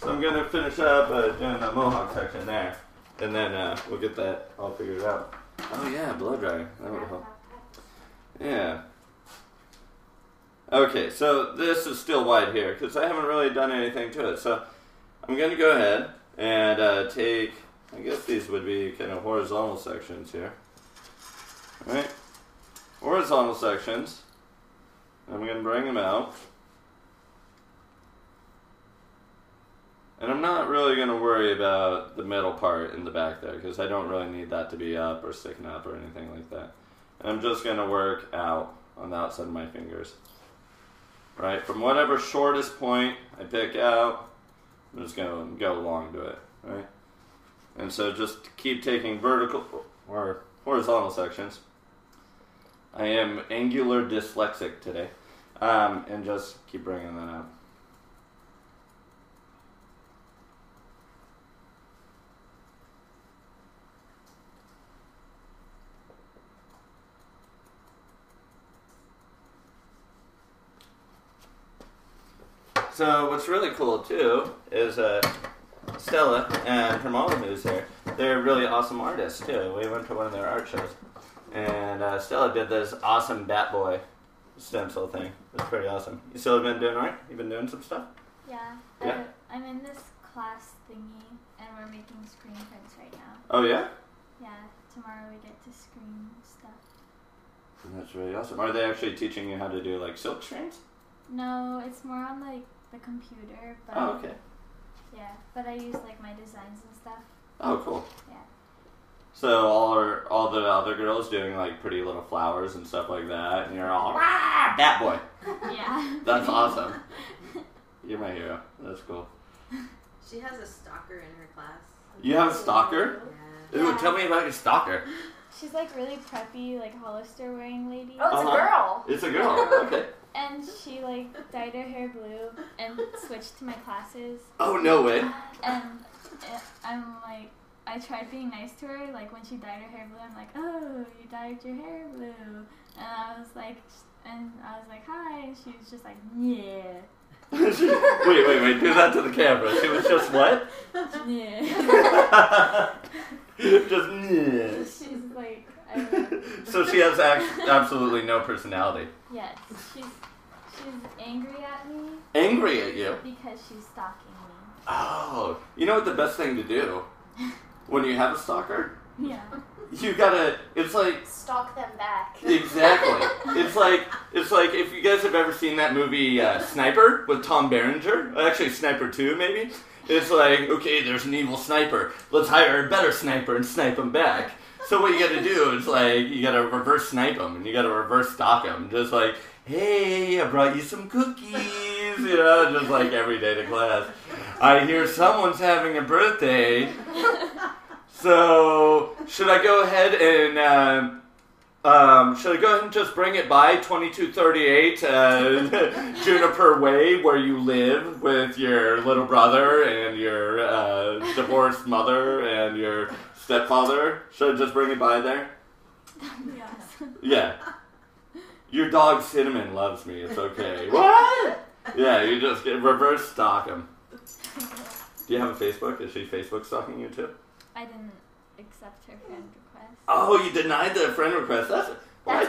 So I'm gonna finish up doing the Mohawk section there, and then we'll get that all figured out. Oh yeah, blow dryer. That would help. Yeah. Okay, so this is still wide here because I haven't really done anything to it. So I'm going to go ahead and take, I guess these would be kind of horizontal sections here. Alright. Horizontal sections. I'm going to bring them out. And I'm not really going to worry about the middle part in the back there because I don't really need that to be up or sticking up or anything like that. And I'm just going to work out on the outside of my fingers. Right? From whatever shortest point I pick out, I'm just going to go along to it. Right? And so just keep taking vertical or horizontal sections. I am angular dyslexic today. And just keep bringing that out. So what's really cool too is Stella and her mom who's there. They're really awesome artists too. We went to one of their art shows, and Stella did this awesome Bat Boy stencil thing. It's pretty awesome. You still been doing art? You been doing some stuff? Yeah. I'm in this class thingy, and we're making screen prints right now. Oh yeah? Yeah. Tomorrow we get to screen stuff. That's really awesome. Are they actually teaching you how to do like silk screens? No, it's more on like the computer, but Oh, okay. yeah, but I use like my designs and stuff. Oh, cool. Yeah. So all the other girls doing like pretty little flowers and stuff like that, and you're all Rah! Bat Boy. Yeah. That's awesome. You're my hero. That's cool. She has a stalker in her class. You have a stalker? Yeah. Ooh, tell me about your stalker. She's like really preppy, like Hollister wearing lady. Oh, it's a girl. It's a girl. Okay. And she like dyed her hair blue and switched to my classes. Oh, no way. And I'm like, I tried being nice to her. Like when she dyed her hair blue, I'm like, oh, you dyed your hair blue. And I was like, hi. And she was just like, yeah. Wait. Do that to the camera. She was just what? Yeah. Just yeah. She's like, I don't know. So she has absolutely no personality. Yes, she's angry at me. Angry at you? Because she's stalking me. Oh, you know what the best thing to do when you have a stalker? Yeah. You gotta. It's like Stalk them back. exactly. It's like if you guys have ever seen that movie Sniper with Tom Berenger, actually Sniper 2 maybe. It's like, okay, there's an evil sniper. Let's hire a better sniper and snipe him back. So what you gotta do is like, you gotta reverse snipe him and you gotta reverse stalk him. Just like, hey, I brought you some cookies, you know, just like every day to class. I hear someone's having a birthday. So should I go ahead and just bring it by 2238 Juniper Way, where you live with your little brother and your divorced mother and your stepfather? Should I just bring it by there? Yes. Yeah. Your dog Cinnamon loves me. It's okay. What? Yeah, you just get reverse stalk him. Do you have a Facebook? Is she Facebook stalking you too? I didn't accept her friend request. Oh, you denied the friend request. That's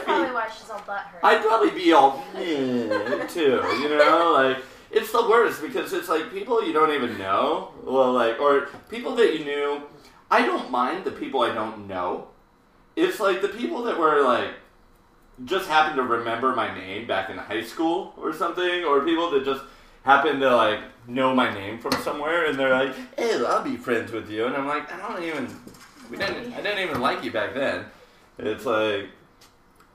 probably why she's all butthurt. I'd probably be all too, you know, like it's the worst because it's like people you don't even know, well, like or people that you knew. I don't mind the people I don't know. It's like the people that were like just happen to remember my name back in high school or something, or people that just happen to like know my name from somewhere and they're like, "Hey, I'll be friends with you," and I'm like, I didn't even like you back then. It's like.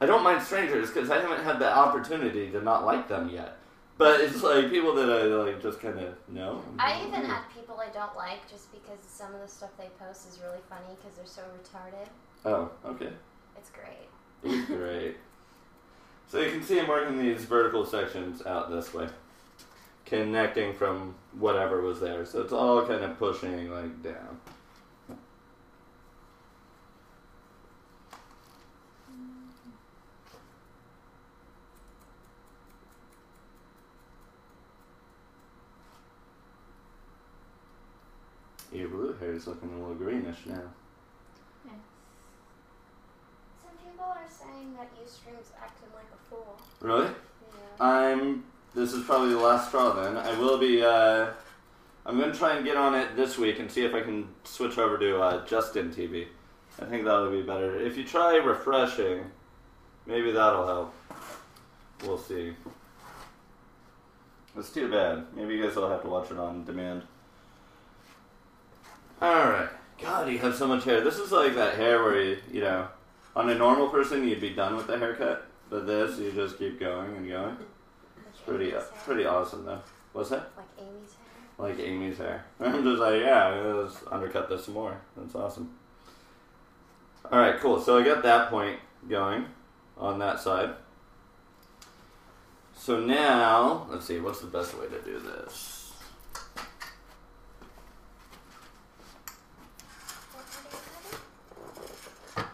I don't mind strangers because I haven't had the opportunity to not like them yet. But it's like people that I like just kind of know. I even add people I don't like just because some of the stuff they post is really funny because they're so retarded. Oh, okay. It's great. It's great. So you can see I'm working these vertical sections out this way. Connecting from whatever was there. So it's all kind of pushing like down. Your blue hair is looking a little greenish now. Yes. Some people are saying that Ustream's acting like a fool. Really? Yeah. This is probably the last straw then. I will be, I'm going to try and get on it this week and see if I can switch over to Justin TV. I think that'll be better. If you try refreshing, maybe that'll help. we'll see. It's too bad. Maybe you guys will have to watch it on demand. Alright. God, you have so much hair. This is like that hair where you know, on a normal person you'd be done with the haircut, but this you just keep going and going. It's pretty awesome though. What's that? Like Amy's hair? Like Amy's hair. I'm just like, yeah, let's undercut this some more. That's awesome. Alright, cool. So I got that point going on that side. So now, let's see, what's the best way to do this?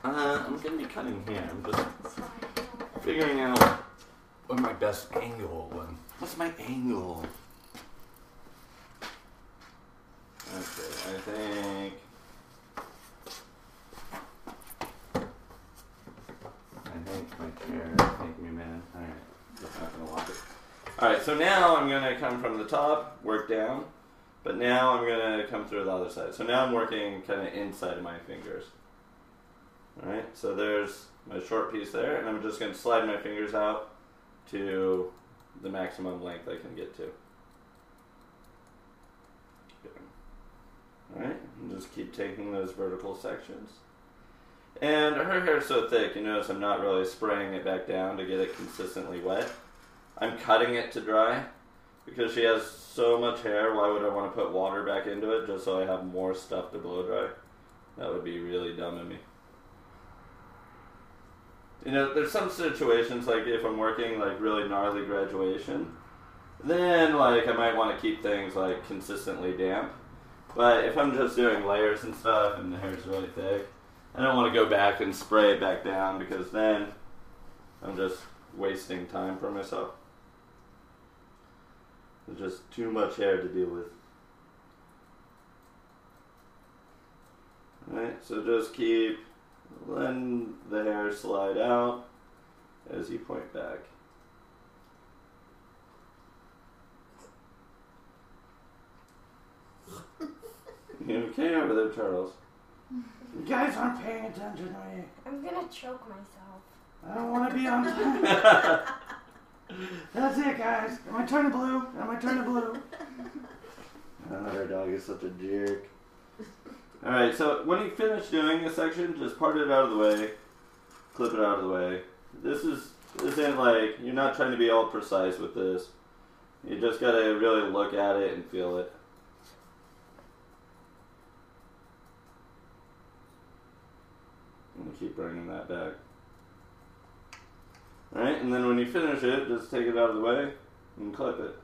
I'm going to be cutting here. I'm just figuring out what my best angle was. What's my angle? Okay, I think my chair make me mad. Alright, just not going to walk it. Alright, so now I'm going to come from the top, work down, but now I'm going to come through the other side. So now I'm working kind of inside of my fingers. Alright, so there's my short piece there, and I'm just going to slide my fingers out to the maximum length I can get to. Alright, and just keep taking those vertical sections. And her hair's so thick, you notice I'm not really spraying it back down to get it consistently wet. I'm cutting it to dry. Because she has so much hair, why would I want to put water back into it just so I have more stuff to blow dry? That would be really dumb of me. You know, there's some situations, like if I'm working like really gnarly graduation, then like I might want to keep things like consistently damp. But if I'm just doing layers and stuff and the hair's really thick, I don't want to go back and spray it back down because then I'm just wasting time for myself. There's just too much hair to deal with. Alright, so just keep letting the hair slide out as you point back. You okay over there, Charles? You guys aren't paying attention to me. I'm gonna choke myself. I don't want to be on time. That's it, guys. Am I turning blue? Am I turning blue? Oh, our dog is such a jerk. Alright, so when you finish doing a section, just part it out of the way. Clip it out of the way. This isn't like, you're not trying to be all precise with this. You just gotta really look at it and feel it. And keep bringing that back. Alright, and then when you finish it, just take it out of the way and clip it.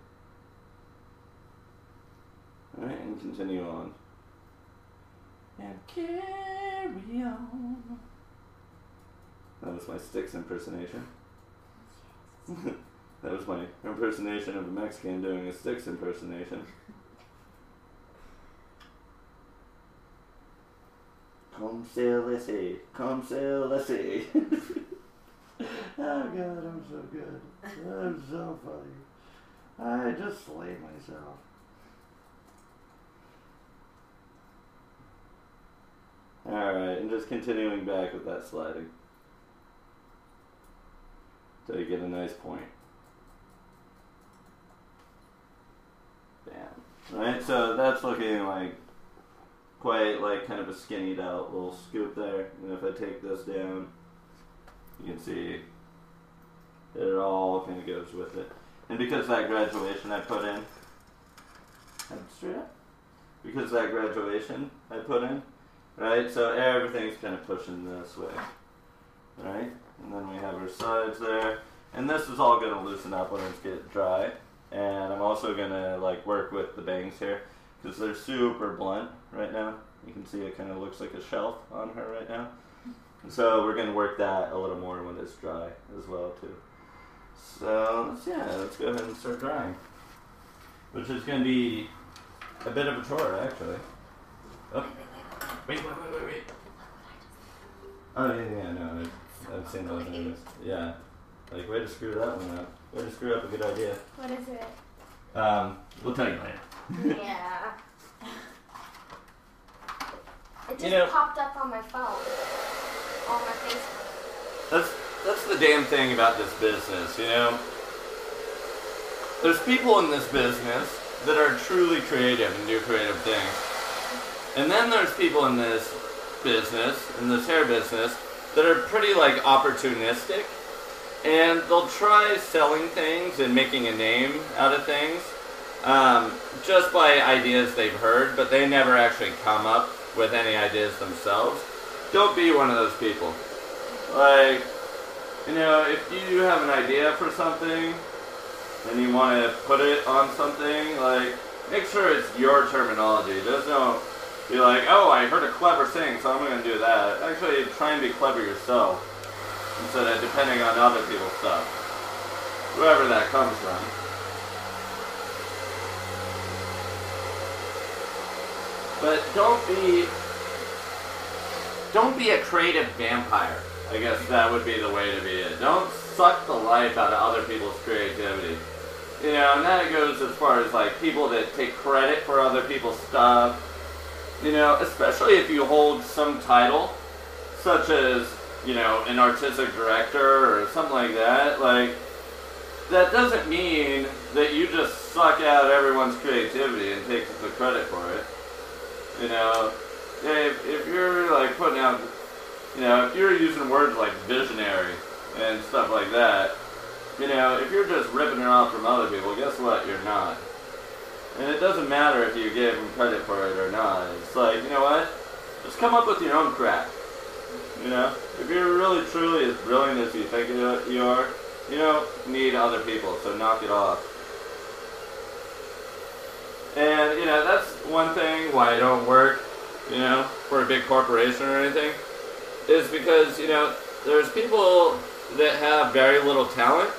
Alright, and continue on. And carry on. That was my Styx impersonation. That was my impersonation of a Mexican doing a Styx impersonation. Come sail, let's see. Come sail, let's see. Oh God, I'm so good. I'm so funny. I just slay myself. Alright, and just continuing back with that sliding. Till you get a nice point. Bam. Alright, so that's looking like quite like kind of a skinnied out little scoop there. And if I take this down, you can see it all kind of goes with it. And because that graduation I put in, straight up. Because that graduation I put in, right? So everything's kind of pushing this way, right? And then we have our sides there. And this is all going to loosen up when it's get dry. And I'm also going to like work with the bangs here because they're super blunt right now. You can see it kind of looks like a shelf on her right now. And so we're going to work that a little more when it's dry as well too. So let's go ahead and start drying. Which is going to be a bit of a chore actually. Oh, wait. Oh yeah, no, I've seen those movies. Yeah. Like, way to screw that one up. Way to screw up a good idea. What is it? We'll tell you later. Yeah. It just popped up on my phone. On my Facebook. that's the damn thing about this business, you know? There's people in this business that are truly creative and do creative things. And then there's people in this business, in this hair business, that are pretty like opportunistic. And they'll try selling things and making a name out of things just by ideas they've heard, but they never actually come up with any ideas themselves. Don't be one of those people. Like, you know, if you have an idea for something and you want to put it on something, like, make sure it's your terminology. Just don't be like, oh, I heard a clever thing, so I'm going to do that. Actually, try and be clever yourself instead of depending on other people's stuff. Whoever that comes from. But don't be a creative vampire. I guess that would be the way to be it. Don't suck the life out of other people's creativity. You know, and that goes as far as like people that take credit for other people's stuff. You know, especially if you hold some title, such as, you know, an artistic director or something like that. Like, that doesn't mean that you just suck out everyone's creativity and take the credit for it. You know, if you're like putting out, you know, if you're using words like visionary and stuff like that, you know, if you're just ripping it off from other people, guess what? You're not. And it doesn't matter if you give them credit for it or not. It's like, you know what? Just come up with your own crap. You know, if you're really truly as brilliant as you think you are, you don't need other people, so knock it off. And, you know, that's one thing why I don't work, you know, for a big corporation or anything, is because, you know, there's people that have very little talent,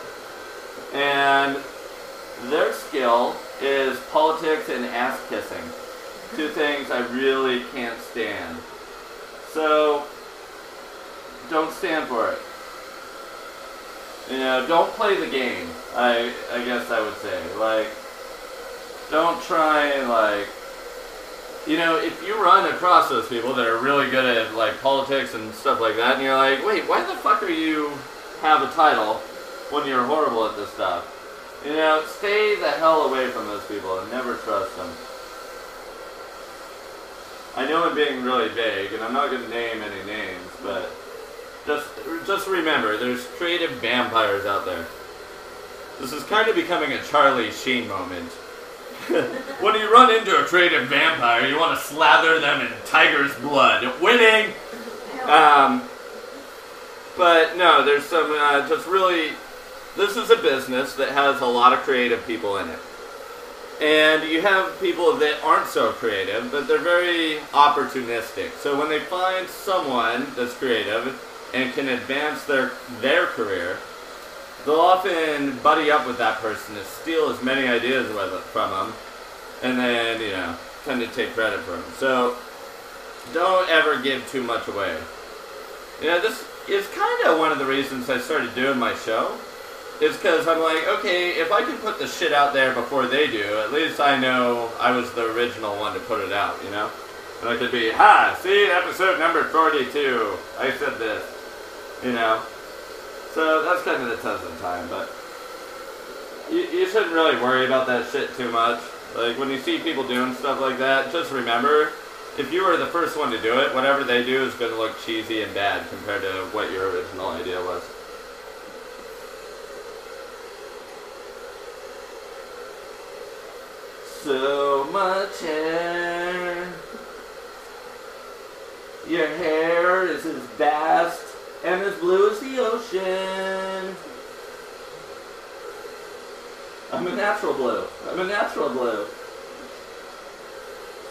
and their skill is politics and ass kissing. Two things I really can't stand. So, don't stand for it. You know, don't play the game, I guess I would say. Like, don't try and, like, you know, if you run across those people that are really good at, like, politics and stuff like that, and you're like, wait, why the fuck are you have a title when you're horrible at this stuff? You know, stay the hell away from those people and never trust them. I know I'm being really vague, and I'm not going to name any names, but just remember, there's creative vampires out there. This is kind of becoming a Charlie Sheen moment. When you run into a creative vampire, you want to slather them in tiger's blood. Winning! But no, there's some just really... This is a business that has a lot of creative people in it. And you have people that aren't so creative, but they're very opportunistic. So when they find someone that's creative and can advance their career, they'll often buddy up with that person to steal as many ideas from them, and then, you know, tend to take credit for them. So don't ever give too much away. You know, this is kind of one of the reasons I started doing my show, is because I'm like, okay, if I can put the shit out there before they do, at least I know I was the original one to put it out, you know? And I could be, see, episode number 42, I said this, you know? So that's kind of the test of time, but you shouldn't really worry about that shit too much. Like, when you see people doing stuff like that, just remember, if you were the first one to do it, whatever they do is going to look cheesy and bad compared to what your original idea was. So much hair. Your hair is as vast and as blue as the ocean. I'm a natural blue. I'm a natural blue.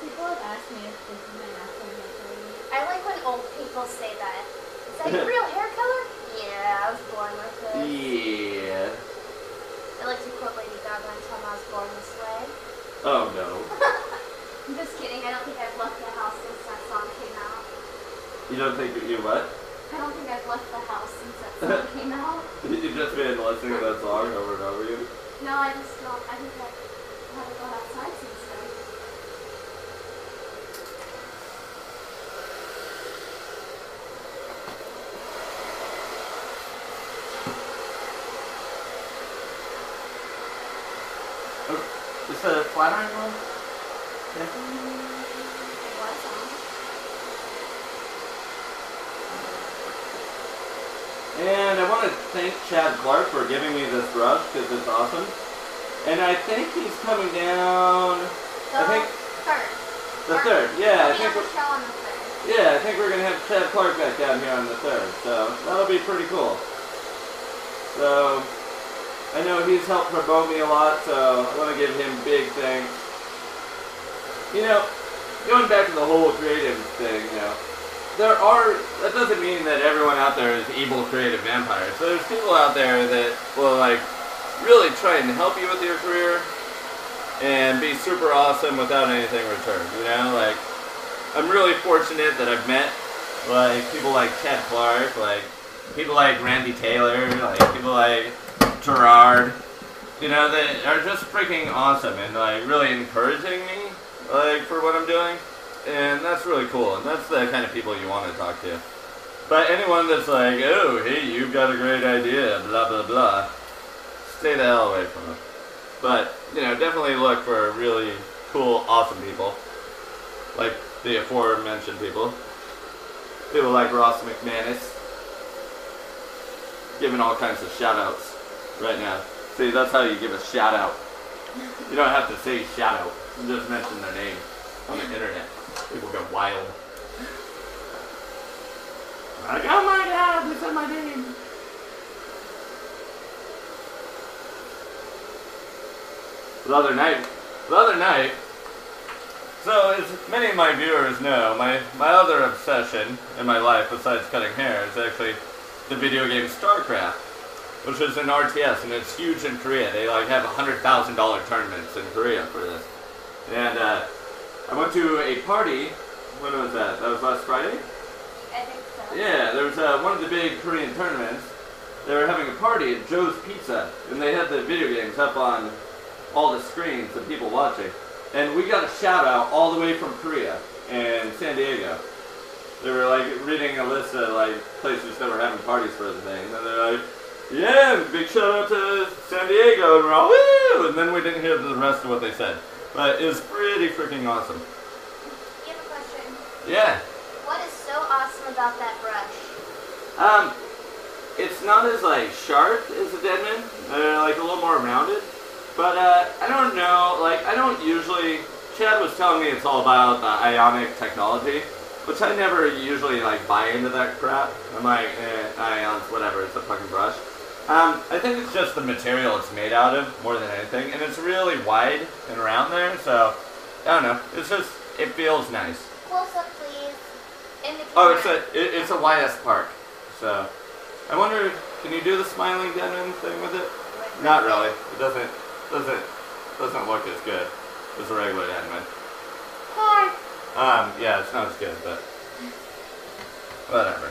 People have asked me if this is my natural hair color. I like when old people say that. Is that your real hair color? Yeah, I was born with it. Yeah. I like to quote Lady Gaga and tell me I was born this way. Oh no. I'm just kidding. I don't think I've left the house since that song came out. You don't think you what? I don't think I've left the house since that song came out. You've just been listening to that song over and over again? No, I just don't. I think I haven't gone outside since then. flattering one? Yeah. It was on. And I want to thank Chad Clark for giving me this brush because it's awesome. And I think he's coming down. The third. The third, yeah. He'll be on the show on the 3rd. Yeah, I think we're gonna have Chad Clark back down here on the 3rd, so that'll be pretty cool. So I know he's helped promote me a lot, so I want to give him big thanks. You know, going back to the whole creative thing, you know, that doesn't mean that everyone out there is evil creative vampires. So there's people out there that will like really try and help you with your career and be super awesome without anything returned, you know, like I'm really fortunate that I've met like people like Chad Clark, like people like Randy Taylor, like people like Gerard, you know, that are just freaking awesome and like really encouraging me like for what I'm doing, and that's really cool, and that's the kind of people you want to talk to. But anyone that's like, oh hey, you've got a great idea, blah blah blah, stay the hell away from them. But you know, definitely look for really cool, awesome people like the aforementioned people like Ross McManus, giving all kinds of shout outs right now. See, that's how you give a shout out. You don't have to say shout out, you just mention their name on the internet. People go wild. Like, oh my god, they said my name. The other night, so as many of my viewers know, my other obsession in my life besides cutting hair is actually the video game StarCraft, which is an RTS, and it's huge in Korea. They like have $100,000 tournaments in Korea for this. And I went to a party. When was that? That was last Friday? I think so. Yeah, there was one of the big Korean tournaments. They were having a party at Joe's Pizza, and they had the video games up on all the screens of people watching. And we got a shout out all the way from Korea and San Diego. They were like reading a list of like places that were having parties for the thing, and they're like, yeah, big shout out to San Diego, and we're all woo! And then we didn't hear the rest of what they said. But it was pretty freaking awesome. You have a question? Yeah. What is so awesome about that brush? It's not as like sharp as a Deadman. They're like a little more rounded. But I don't know, like I don't usually, Chad was telling me it's all about the ionic technology, which I never usually like buy into that crap. I'm like, ions, whatever, it's a fucking brush. I think it's just the material it's made out of more than anything, and it's really wide and round there, so I don't know. It's just, it feels nice. Close up, please. In the Oh, camera. it's a YS Park. So I wonder, can you do the smiling Deadman thing with it? Not really. It doesn't look as good as a regular Deadman. Hi. Yeah, it's not as good, but whatever.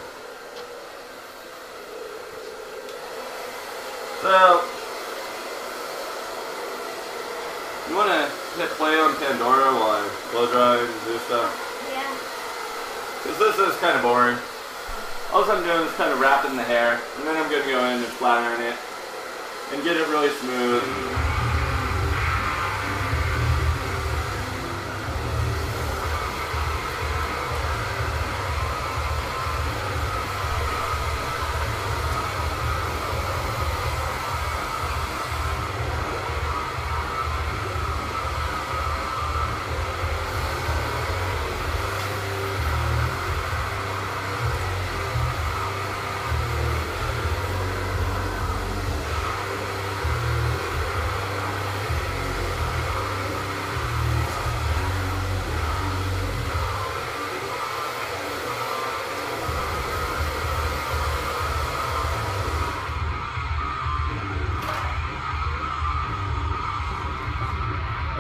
So, you want to hit play on Pandora while I blow dry and do stuff? Yeah. Because this is kind of boring. All I'm doing is kind of wrapping the hair, and then I'm going to go in and flattering it, and get it really smooth.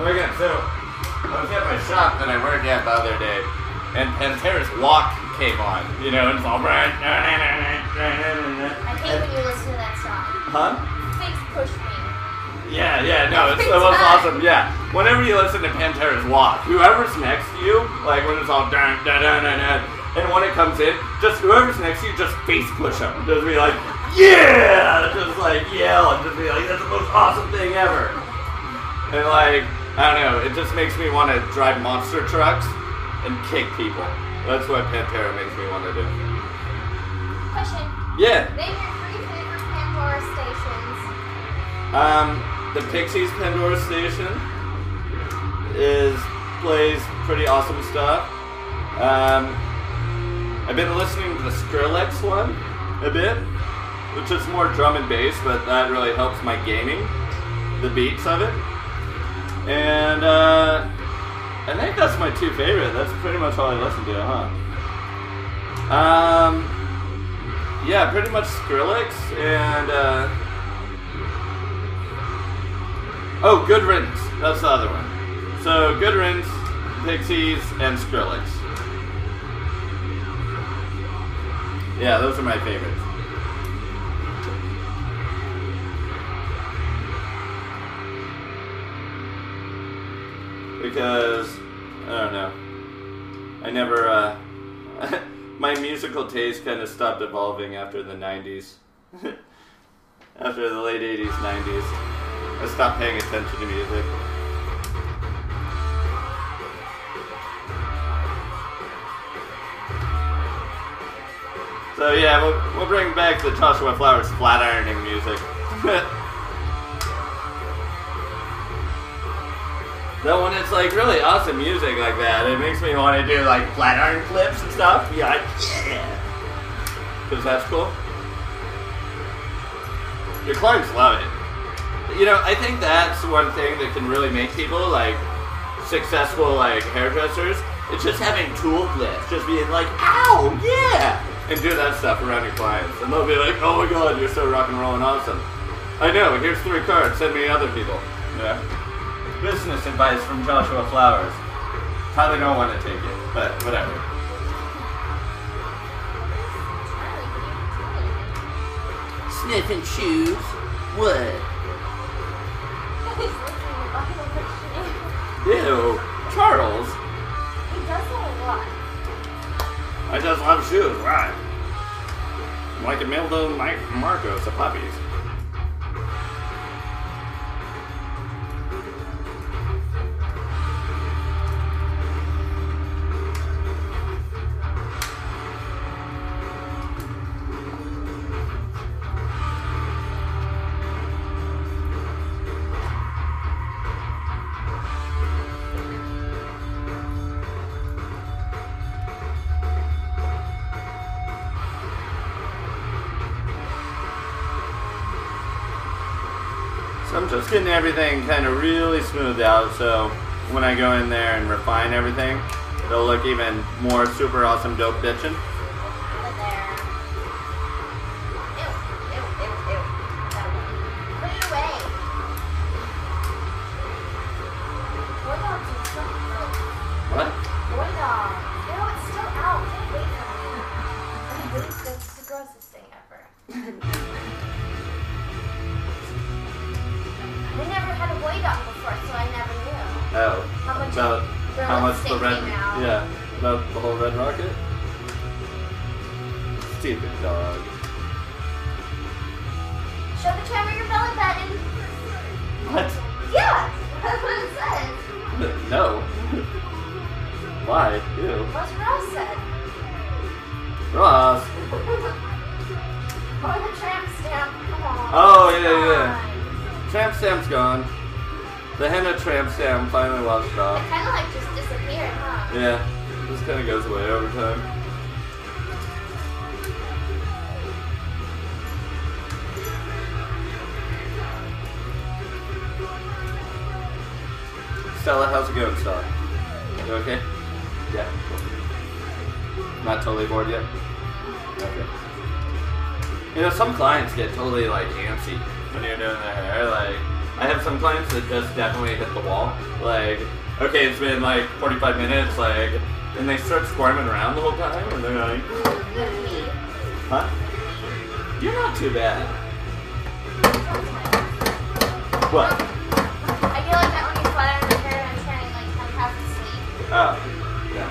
Again, so I was at my shop that I worked at the other day, and Pantera's Walk came on, you know, and it's all I hate when you listen to that song. Huh? Face push me. Yeah, no, it was awesome, yeah. Whenever you listen to Pantera's Walk, whoever's next to you, like when it's all dun dun dun dun dun, and when it comes in, just whoever's next to you, just face push them. Just be like, yeah! Just like yell and just be like, that's the most awesome thing ever. And like, I don't know, it just makes me want to drive monster trucks and kick people. That's what Pantera makes me want to do. Question. Yeah. Name your 3 favorite Pandora stations. The Pixies Pandora station plays pretty awesome stuff. I've been listening to the Skrillex one a bit, which is more drum and bass, but that really helps my gaming, the beats of it. And I think that's my 2 favorite. That's pretty much all I listen to, huh? Yeah, pretty much Skrillex and oh, Good Riddance. That's the other one. So Good Riddance, Pixies, and Skrillex. Yeah, those are my favorites. Because, I don't know, I never, my musical taste kind of stopped evolving after the 90s. After the late 80s, 90s. I stopped paying attention to music. So yeah, we'll bring back the Joshua Flowers flat ironing music. That one is like really awesome music like that. It makes me want to do like flat iron flips and stuff. Yeah, yeah. Because that's cool. Your clients love it. You know, I think that's one thing that can really make people like successful like hairdressers. It's just having tool flips, just being like, ow, yeah, and do that stuff around your clients, and they'll be like, oh my god, you're so rock and roll and awesome. I know. Here's 3 cards. Send me other people. Yeah. Business advice from Joshua Flowers. Probably don't want to take it, but whatever. Sniffing shoes. What? Ew, Charles. He does that a lot. I just love shoes, right? Like Imelda, Mike, Marcos, the puppies. I'm just getting everything kind of really smoothed out, so when I go in there and refine everything, it'll look even more super awesome dope bitchin'. Over there. Ew, ew, ew, ew. Put it away. Boy dog is so gross. What? Boy dog. Ew, it's still out. Get away from me. It's the grossest thing ever. I never had a boy dog before, so I never knew. Oh. How much the red, came out. yeah, about the whole Red Rocket? Stupid dog. Show the camera your belly button. What? Yeah, that's what it says. No. Why? Ew. What's Ross said? Ross. Or the tramp stamp. Come on. Oh, yeah. Tramp stamp's gone. The henna tramp stamp finally washed It off. kind of like just disappeared, huh? Yeah, this kind of goes away over time. Stella, how's it going, Stella? You okay? Yeah, cool. Not totally bored yet? Okay. You know, some clients get totally, like, antsy when you're doing their hair. Like, I have some clients that just definitely hit the wall. Like, okay, it's been, like, 45 minutes, like, and they start squirming around the whole time, and they're like, huh? You're not too bad. What? I feel like that when you flat iron your hair and I'm trying to like have half asleep. Oh, yeah.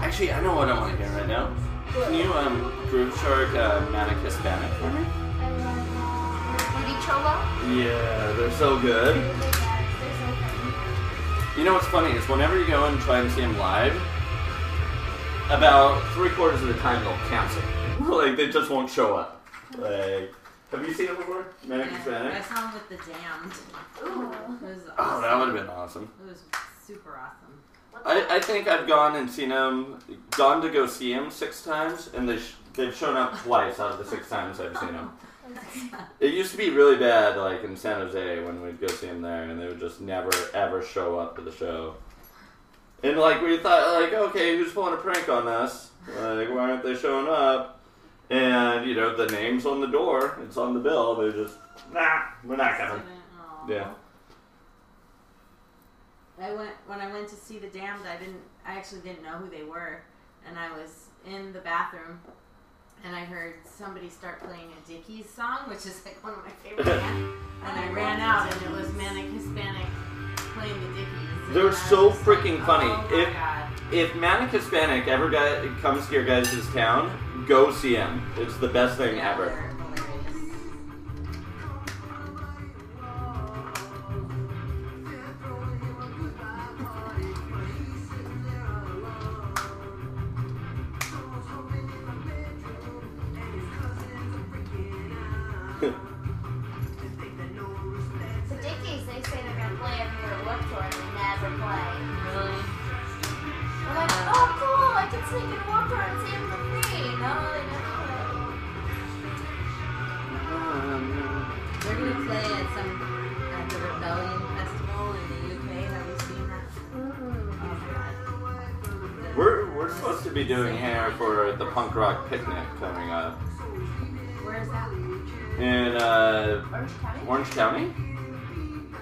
I Actually, I know what I want to hear right now. Can you Groove Shark Manic Hispanic for me? Booty Cholo? Yeah, they're so good. They're so funny. You know what's funny is whenever you go and try and see them live, about 3/4 of the time they'll cancel. Like they just won't show up. Like, have you seen them before? Manic I Hispanic? saw him with the Damned. Ooh. It was awesome. Oh, that would have been awesome. It was super awesome. I think I've gone and seen them, gone to go see them 6 times, and they've shown up twice out of the 6 times I've seen them. It used to be really bad, like in San Jose, when we'd go see them there, and they would just never ever show up to the show. And like we thought, like, okay, who's pulling a prank on us? Like, why aren't they showing up? And you know, the name's on the door, it's on the bill. They're just, nah, we're not coming. Aw. Yeah. When I went to see the Damned, I actually didn't know who they were, and I was in the bathroom, and I heard somebody start playing a Dickies song, which is like one of my favorite bands, and I ran out, and it was Manic Hispanic playing the Dickies. They're And I so was just freaking like, funny. Oh my God. If Manic Hispanic ever comes to your guys' town, go see him. It's the best thing Yeah, ever. they're hilarious. The Dickies, they say they're going to play everywhere Warped Tour and they never play. Really? I'm like, oh cool, I can sneak in Warped Tour and see them for free. No, they never play. They're gonna play at the Rebellion Festival in the UK. Have you seen that? Mm-hmm. Oh my God. We're supposed to be doing hair for the punk rock picnic coming up Where is that? in Orange County? Orange County.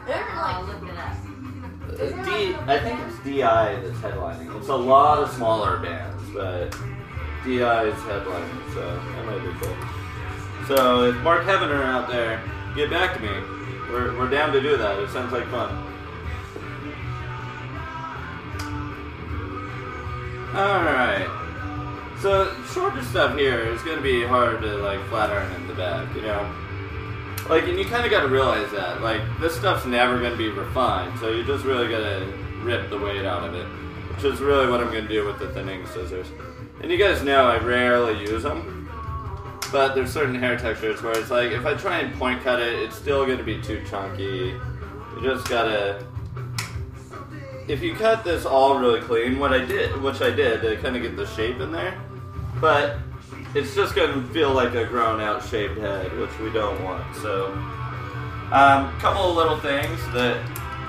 They're I'll like, look it up. I think it's DI that's headlining. It's a lot of smaller bands, but DI is headlining, so that might be cool. So if Mark Heavener out there, get back to me. We're down to do that. It sounds like fun. Alright. So shorter stuff here is gonna be hard to like flat iron in the back, you know? Like, and you kinda gotta realize that. Like, this stuff's never gonna be refined, so you just really gotta rip the weight out of it. Which is really what I'm gonna do with the thinning scissors. And you guys know I rarely use them. But there's certain hair textures where it's like, if I try and point cut it, it's still gonna be too chunky. You just gotta... If you cut this all really clean, which I did to kind of get the shape in there, but it's just going to feel like a grown out shaped head, which we don't want. So, couple of little things that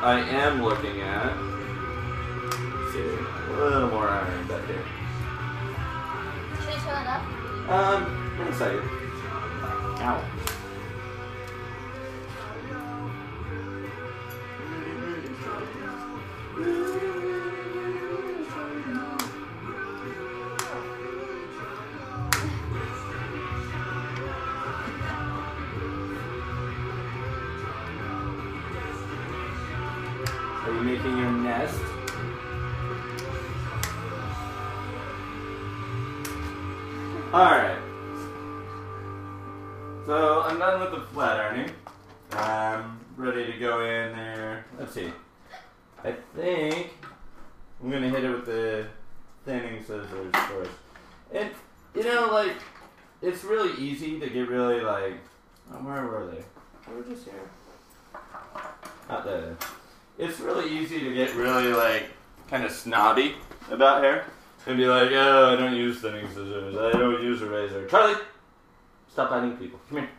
I am looking at. Let's see, a little more iron back here. should I turn it up? In a second. Ow. Are you making your nest? Alright. So I'm done with the flat ironing. I'm ready to go in there. Let's see. I think I'm gonna hit it with the thinning scissors first. And you know, like, it's really easy to get really like, where were they? They were just here. Not there. It's really easy to get really like kind of snobby about hair and be like, oh, I don't use thinning scissors. I don't use a razor. Charlie, stop biting people. Come here.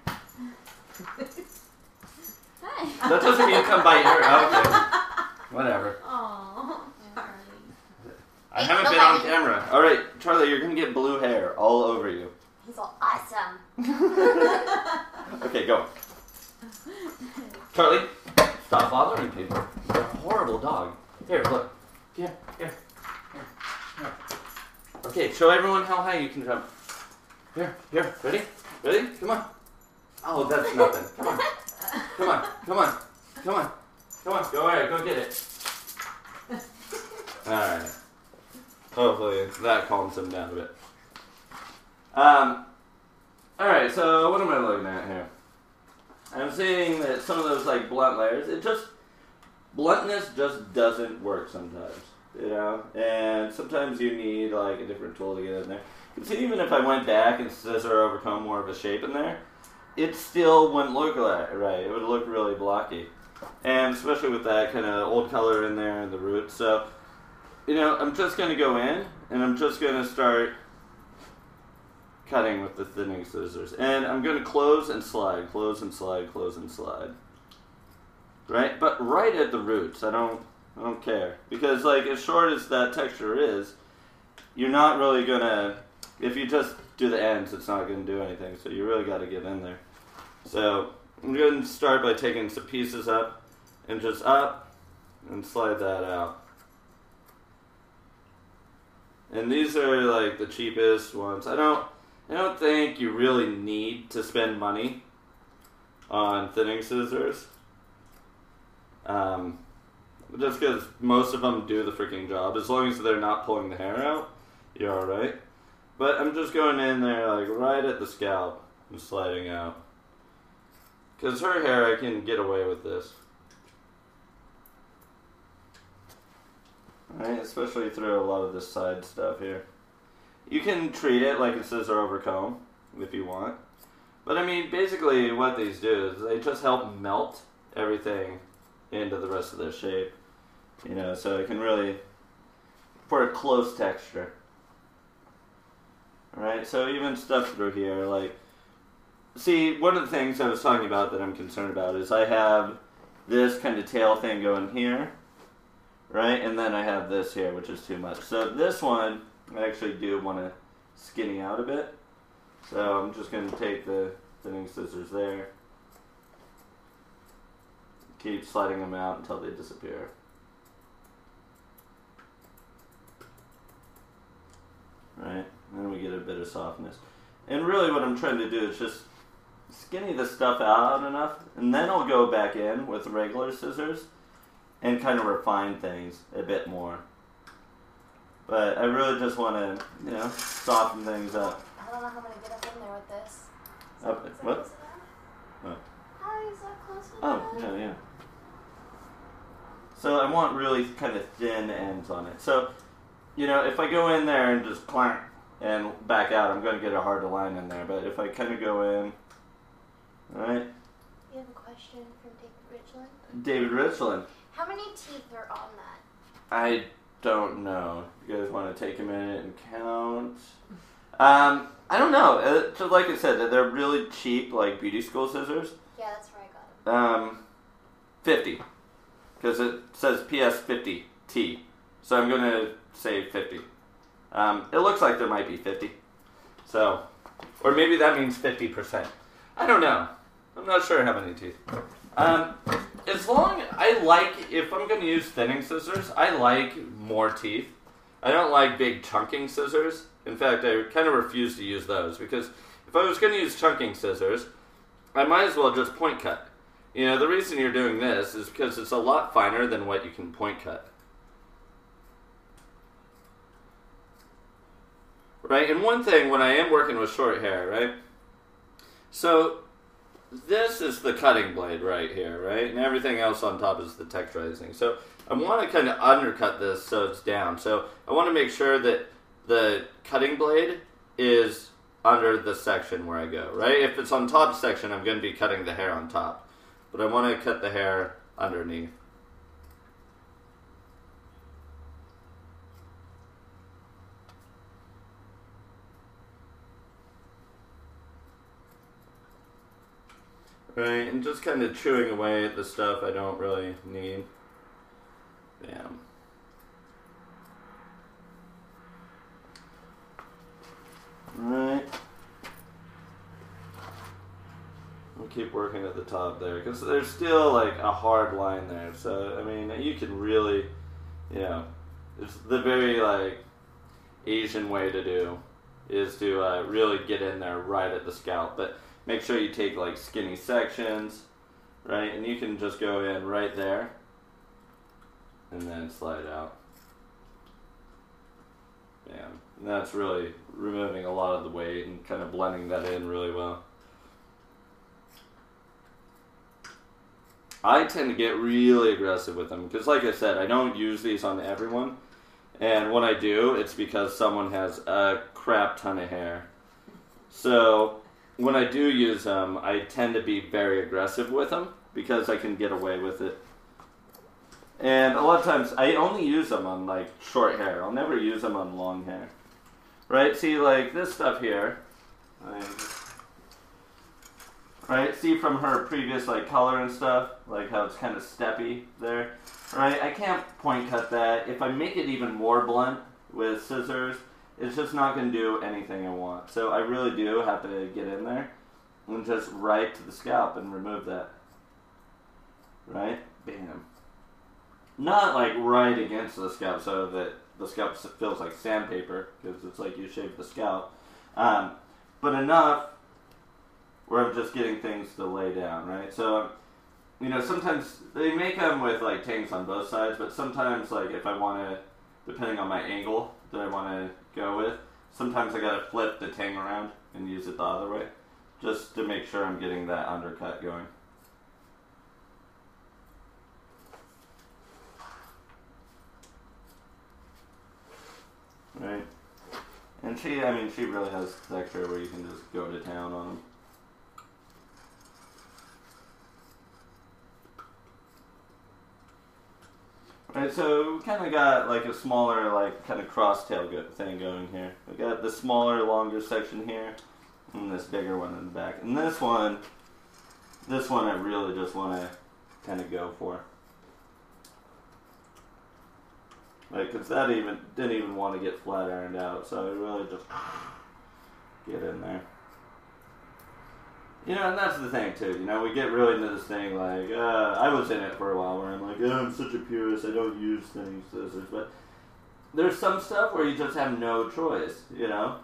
Hi. That doesn't mean come bite her. Okay. Whatever. Oh, I haven't been on camera. All right, Charlie, you're gonna get blue hair all over you. He's all awesome. Okay, go. Charlie, stop bothering people. You're a horrible dog. Here, look. Here. Okay, show everyone how high you can jump. Here. Ready? Come on. Oh, that's nothing. Come on. Go ahead, go get it. Alright. hopefully that calms them down a bit. Alright, so what am I looking at here? I'm seeing that some of those like blunt layers, bluntness just doesn't work sometimes, you know? And sometimes you need like a different tool to get in there. Because even if I went back and scissor overcome more of a shape in there, it still wouldn't look right. It would look really blocky. And especially with that kind of old color in there and the roots. So, you know, I'm just going to go in and I'm just going to start cutting with the thinning scissors. And I'm going to close and slide, close and slide, close and slide. Right? But right at the roots. I don't care. Because like as short as that texture is, you're not really going to, if you just do the ends, it's not going to do anything. So you really got to get in there. So I'm going to start by taking some pieces up and just up and slide that out. And these are like the cheapest ones. I don't think you really need to spend money on thinning scissors. Just because most of them do the freaking job. As long as they're not pulling the hair out, you're alright. But I'm just going in there like right at the scalp and sliding out. Because her hair, I can get away with this. Alright, especially through a lot of this side stuff here. You can treat it like a scissor over comb if you want. But I mean, basically what these do is they just help melt everything into the rest of their shape. You know, so it can really, for a close texture. Alright, so even stuff through here, like, see, one of the things I was talking about that I'm concerned about is I have this kind of tail thing going here, right? And then I have this here, which is too much. So this one, I actually do want to skinny out a bit. So I'm just going to take the thinning scissors there. Keep sliding them out until they disappear. Right? And then we get a bit of softness. And really what I'm trying to do is just skinny this stuff out enough, and then I'll go back in with regular scissors and kind of refine things a bit more. But I really just want to, you know, soften things up. I don't know how I'm going to get up in there with this. What? Oh. Hi, is that close enough? Oh, yeah. So I want really kind of thin ends on it. So, you know, if I go in there and just clank and back out, I'm going to get a harder line in there. But if I kind of go in, alright? You have a question from David Richland? David Richland. How many teeth are on that? I don't know. You guys want to take a minute and count? I don't know. So like I said, they're really cheap, like beauty school scissors. Yeah, that's where I got them. 50. Because it says PS 50T. So I'm going to say 50. It looks like there might be 50. So, or maybe that means 50%. I don't know. I'm not sure how many teeth. As long, if I'm going to use thinning scissors, I like more teeth. I don't like big chunking scissors. In fact, I kind of refuse to use those because if I was going to use chunking scissors, I might as well just point cut. You know, the reason you're doing this is because it's a lot finer than what you can point cut. Right? And one thing, when I am working with short hair, right? So, this is the cutting blade right here, right? And everything else on top is the texturizing. So, I want to kind of undercut this so it's down. So, I want to make sure that the cutting blade is under the section where I go, right? If it's on top section, I'm going to be cutting the hair on top. But I want to cut the hair underneath. Right, and just kind of chewing away at the stuff I don't really need. Bam. Right. We'll keep working at the top there, because there's still like a hard line there. So, I mean, you can really, you know, it's the very like Asian way to do is to really get in there right at the scalp. But make sure you take like skinny sections, right? And you can just go in right there and then slide out. bam. And that's really removing a lot of the weight and kind of blending that in really well. I tend to get really aggressive with them because, like I said, I don't use these on everyone. And when I do, it's because someone has a crap ton of hair. So when I do use them, I tend to be very aggressive with them because I can get away with it. And a lot of times, I only use them on, like, short hair. I'll never use them on long hair. Right? See, like, this stuff here. Right? See from her previous, like, color and stuff? Like, how it's kind of steppy there? Right? I can't point cut that. If I make it even more blunt with scissors, it's just not going to do anything I want. So I really do have to get in there and just right to the scalp and remove that. Right? Bam. Not like right against the scalp so that the scalp feels like sandpaper, because it's like you shave the scalp. But enough where I'm just getting things to lay down, right? So, you know, sometimes they make them with like tangs on both sides, but sometimes, like, if I want to, depending on my angle that I want to go with, sometimes I gotta flip the tang around and use it the other way, just to make sure I'm getting that undercut going. Right. And she really has texture where you can just go to town on them. Right, so we kind of got like a smaller, like, kind of cross-tail thing going here. We got the smaller, longer section here, and this bigger one in the back. And this one I really just want to kind of go for. Like, because that didn't even want to get flat ironed out, so I really just get in there. You know, and that's the thing too. You know, we get really into this thing like, I was in it for a while where I'm like, I'm such a purist, I don't use thinning scissors. But there's some stuff where you just have no choice, you know?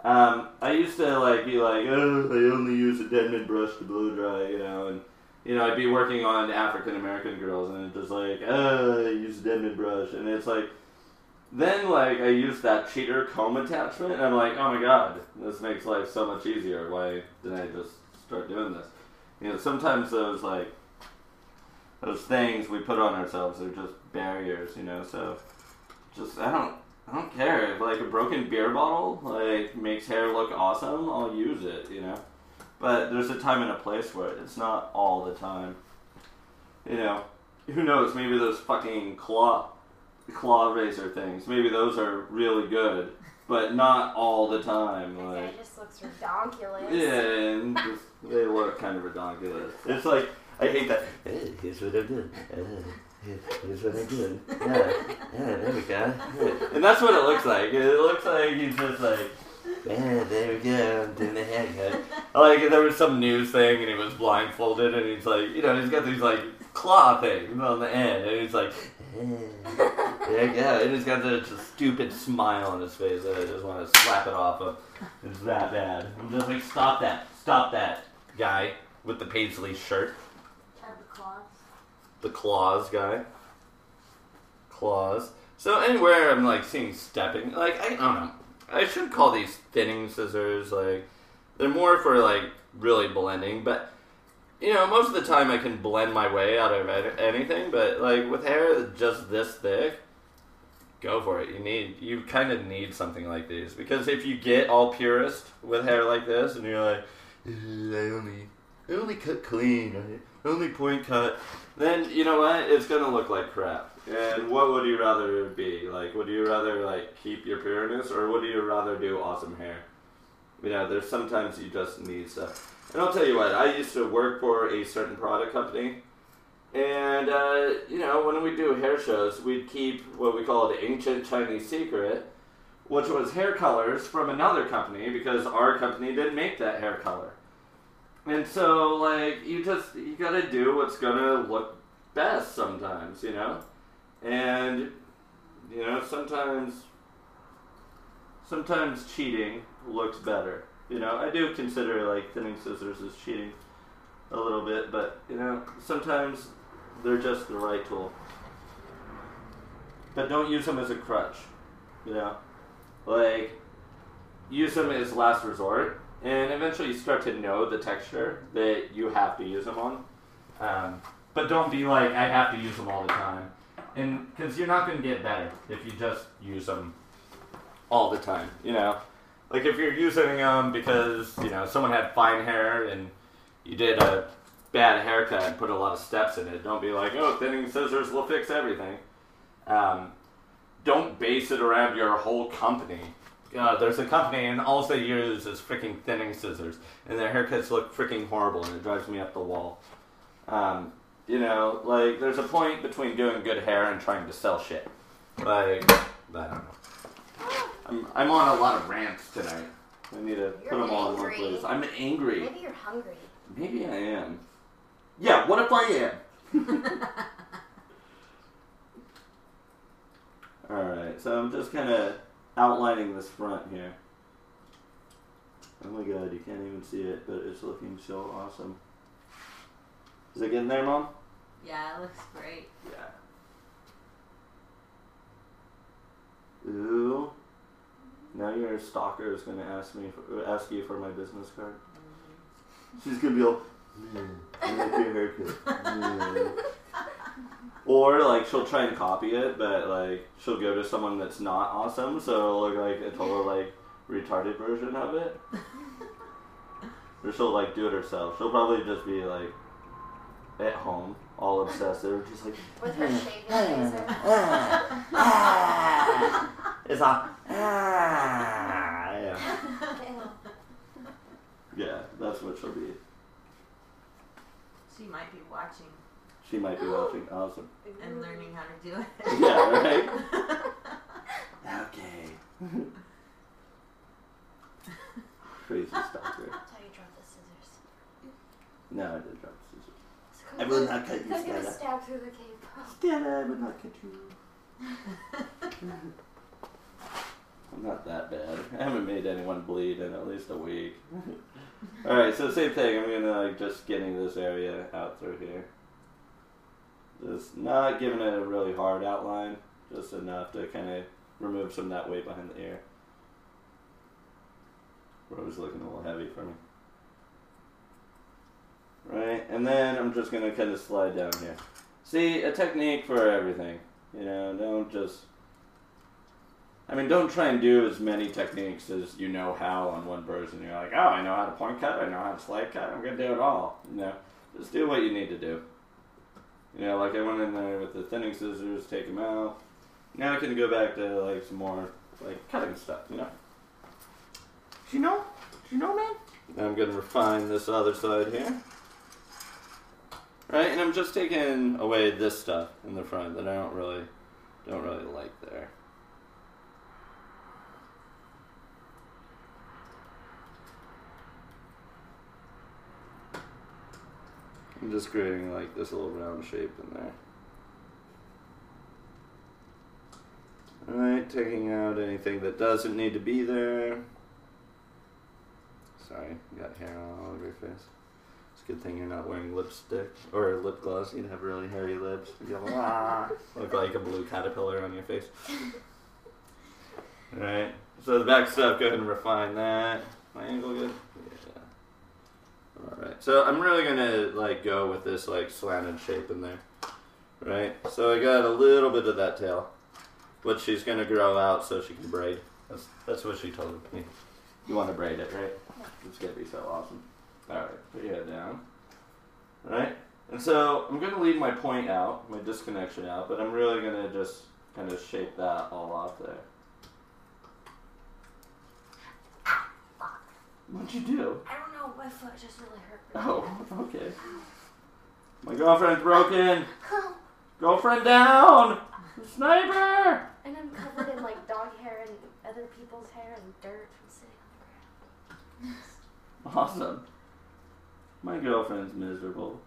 I used to like be like, I only use a Denman brush to blow dry, you know, and you know, I'd be working on African American girls, and it's just like, I use a Denman brush, and it's like, then like I use that cheater comb attachment, and I'm like, oh my god, this makes life so much easier. Why didn't I just start doing this? You know, sometimes those things we put on ourselves are just barriers, you know. So just I don't care if like a broken beer bottle like makes hair look awesome, I'll use it, you know. But there's a time and a place for it. It's not all the time. You know, who knows? Maybe those fucking claw razor things. Maybe those are really good, but not all the time. That like, guy just looks redonkulous. Yeah, and they look kind of redonkulous. It's like, I hate that. Here's what I did. Here's what I did. Yeah, there we go. And that's what it looks like. It looks like he's just like, yeah, there we go, I'm doing the haircut. Like, there was some news thing, and he was blindfolded, and he's like, you know, he's got these, like, claw things on the end, and he's like, there you go, and he's got this stupid smile on his face that I just want to slap it off him. It's that bad. I'm just like, stop that, guy with the paisley shirt. The claws. The claws guy. Claws. So anywhere I'm, like, seeing stepping, like, I don't know. I should call these thinning scissors, like, they're more for, like, really blending, but, you know, most of the time I can blend my way out of anything, but, like, with hair just this thick, go for it. You kind of need something like these, because if you get all purist with hair like this, and you're like, I only cut clean, I only point cut, then, you know what, it's gonna look like crap. And what would you rather be? Like, would you rather, like, keep your pureness, or would you rather do awesome hair? You know, there's sometimes you just need stuff. And I'll tell you what, I used to work for a certain product company, and, you know, when we do hair shows, we'd keep what we call the ancient Chinese secret, which was hair colors from another company, because our company didn't make that hair color. And so, like, you gotta do what's gonna look best sometimes, you know? And, you know, sometimes cheating looks better. You know, I do consider, like, thinning scissors as cheating a little bit, but, you know, sometimes they're just the right tool. But don't use them as a crutch, you know? Like, use them as last resort, and eventually you start to know the texture that you have to use them on. But don't be like, I have to use them all the time. And because you're not going to get better if you just use them all the time, you know? Like if you're using them because, you know, someone had fine hair and you did a bad haircut and put a lot of steps in it, don't be like, oh, thinning scissors will fix everything. Don't base it around your whole company. There's a company and all they use is freaking thinning scissors and their haircuts look freaking horrible and it drives me up the wall. You know, like, there's a point between doing good hair and trying to sell shit. Like, I don't know. I'm on a lot of rants tonight. I need to put them all in one place. I'm angry. Maybe you're hungry. Maybe I am. Yeah, what if I am? Alright, so I'm just kind of outlining this front here. Oh my god, you can't even see it, but it's looking so awesome. Is it getting there, Mom? Yeah, it looks great. Yeah. Ooh. Now your stalker is going to ask you for my business card. Mm-hmm. She's going to be all, I like your haircut. Or, like, she'll try and copy it, but, like, she'll go to someone that's not awesome, so it'll look like a total, like, retarded version of it. Or she'll, like, do it herself. She'll probably just be, like, at home, all obsessive, just like with her shaving razor. It's like yeah. Yeah, that's what she'll be. She might be watching. She might be watching. Awesome. And learning how to do it. Yeah, right. Okay. Crazy stalker. That's how you drop the scissors. No, I didn't drop the scissors. I will not cut you, Could get a Stella. stab through the cape. Stella, I will not cut you. I'm not that bad. I haven't made anyone bleed in at least a week. Alright, so same thing. I'm gonna like just getting this area out through here. Just not giving it a really hard outline. Just enough to kind of remove some of that weight behind the ear. Robe's looking a little heavy for me. Right, and then I'm just going to kind of slide down here. See, a technique for everything. You know, don't try and do as many techniques as you know how on one person. You're like, oh, I know how to point cut, I know how to slide cut, I'm going to do it all. You know, just do what you need to do. You know, like I went in there with the thinning scissors, take them out. Now I can go back to like some more like cutting stuff, you know? Do you know, man? Now I'm going to refine this other side here. Right, and I'm just taking away this stuff in the front that I don't really like there. I'm just creating like this little round shape in there. Alright, taking out anything that doesn't need to be there. Sorry, you got hair all over your face. It's a good thing you're not wearing lipstick or lip gloss. You'd have really hairy lips. You'd go, look like a blue caterpillar on your face. Alright, so the back stuff, go ahead and refine that. My angle good? Yeah. Alright, so I'm really going to like go with this like slanted shape in there. Right, so I got a little bit of that tail, but she's going to grow out so she can braid. That's what she told me. You want to braid it, right? It's going to be so awesome. Alright, put your head down. Alright, and so I'm going to leave my point out, my disconnection out, but I'm really going to just kind of shape that all off there. What'd you do? I don't know, my foot just really hurt. Oh, okay. My girlfriend's broken! Girlfriend down! Sniper! And I'm covered in like dog hair and other people's hair and dirt from sitting on the ground. Awesome. My girlfriend's miserable.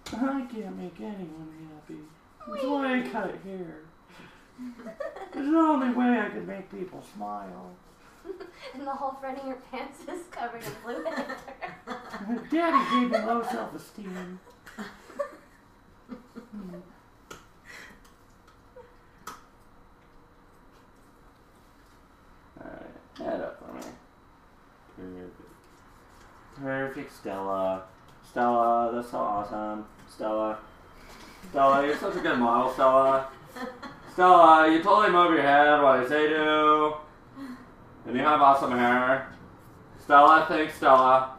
I can't make anyone happy. That's why I cut hair. It's the only way I can make people smile. And the whole front of your pants is covered in blue hair. Daddy gave me low self-esteem. Stella. Stella, that's so awesome. Stella. Stella, you're such a good model, Stella. Stella, you totally move your head when I say to. And you have awesome hair. Stella, thanks, Stella.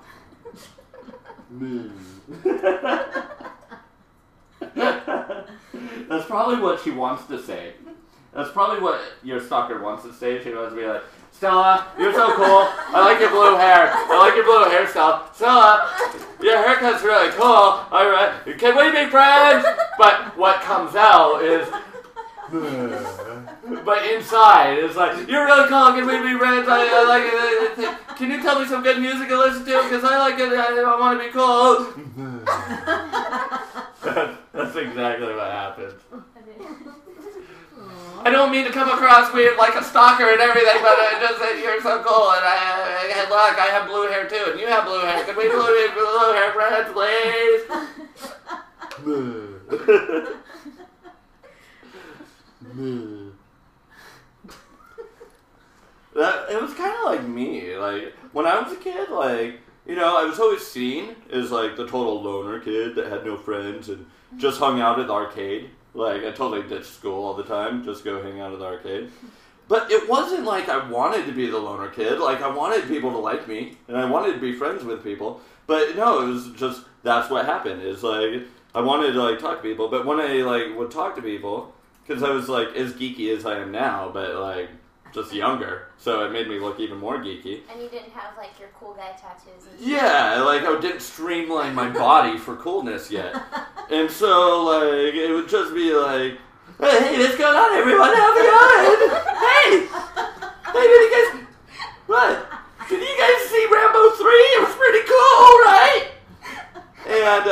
That's probably what she wants to say. That's probably what your stalker wants to say. She wants to be like, Stella, you're so cool. I like your blue hair. I like your blue hair, Stella. Stella, your haircut's really cool. Alright, can we be friends? But what comes out is, but inside it's like, you're really cool. Can we be friends? I like it. Can you tell me some good music to listen to? Because I like it. I want to be cool. That's exactly what happens. I don't mean to come across weird like a stalker and everything, but I just said you're so cool, and look, I have blue hair too, and you have blue hair. Can we be blue hair friends, please? It was kind of like me. Like when I was a kid, like I was always seen as like the total loner kid that had no friends and just hung out at the arcade. Like, I totally ditched school all the time, just go hang out at the arcade. But it wasn't like I wanted to be the loner kid. Like, I wanted people to like me, and I wanted to be friends with people. But no, it was just, that's what happened. It's like, I wanted to, like, talk to people. But when I, like, would talk to people, because I was, like, as geeky as I am now, but, like, just younger. So it made me look even more geeky. And you didn't have, like, your cool guy tattoos and stuff. Yeah, like, I didn't streamline my body for coolness yet. And so, like, it would just be like, hey, what's going on, everyone? How's it going? Hey! Hey, did you guys... What? Did you guys see Rambo 3? It was pretty cool, right? And,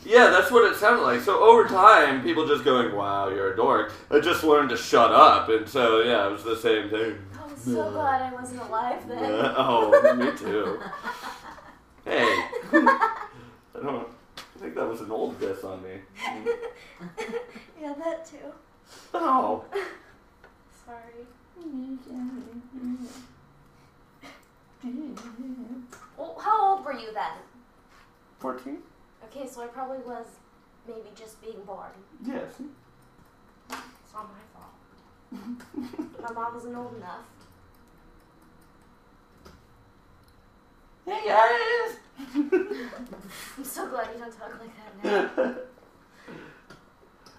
yeah, that's what it sounded like. So over time, people just going, wow, you're a dork. I just learned to shut up. And so, yeah, it was the same thing. I'm so glad I wasn't alive then. Oh, me too. Hey. I think that was an old diss on me. Yeah, that too. Oh. Sorry. Well, how old were you then? 14? Okay, so I probably was maybe just being born. Yes. It's not my fault. My mom wasn't old enough. Hey guys! I'm so glad you don't talk like that now.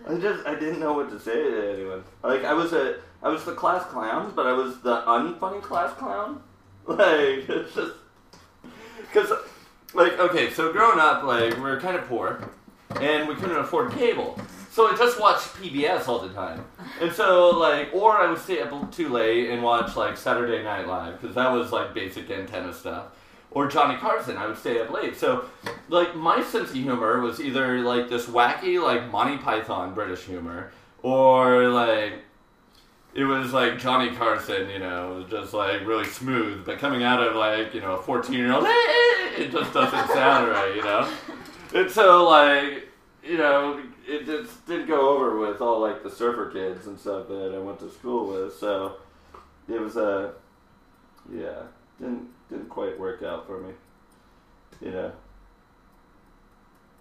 I didn't know what to say to anyone. Like, I was the class clown, but I was the unfunny class clown. Like, it's just... Because, like, okay, so growing up, like, we were kind of poor, and we couldn't afford cable. So I just watched PBS all the time. And so, like, or I would stay up too late and watch, like, Saturday Night Live, because that was, like, basic antenna stuff. Or Johnny Carson, I would stay up late. So, like, my sense of humor was either, like, this wacky, like, Monty Python British humor, or, like, it was, like, Johnny Carson, just, like, really smooth, but coming out of, like, a 14-year-old, it just doesn't sound right, And so, like, it just didn't go over with all, like, the surfer kids and stuff that I went to school with, so it was, yeah, didn't quite work out for me,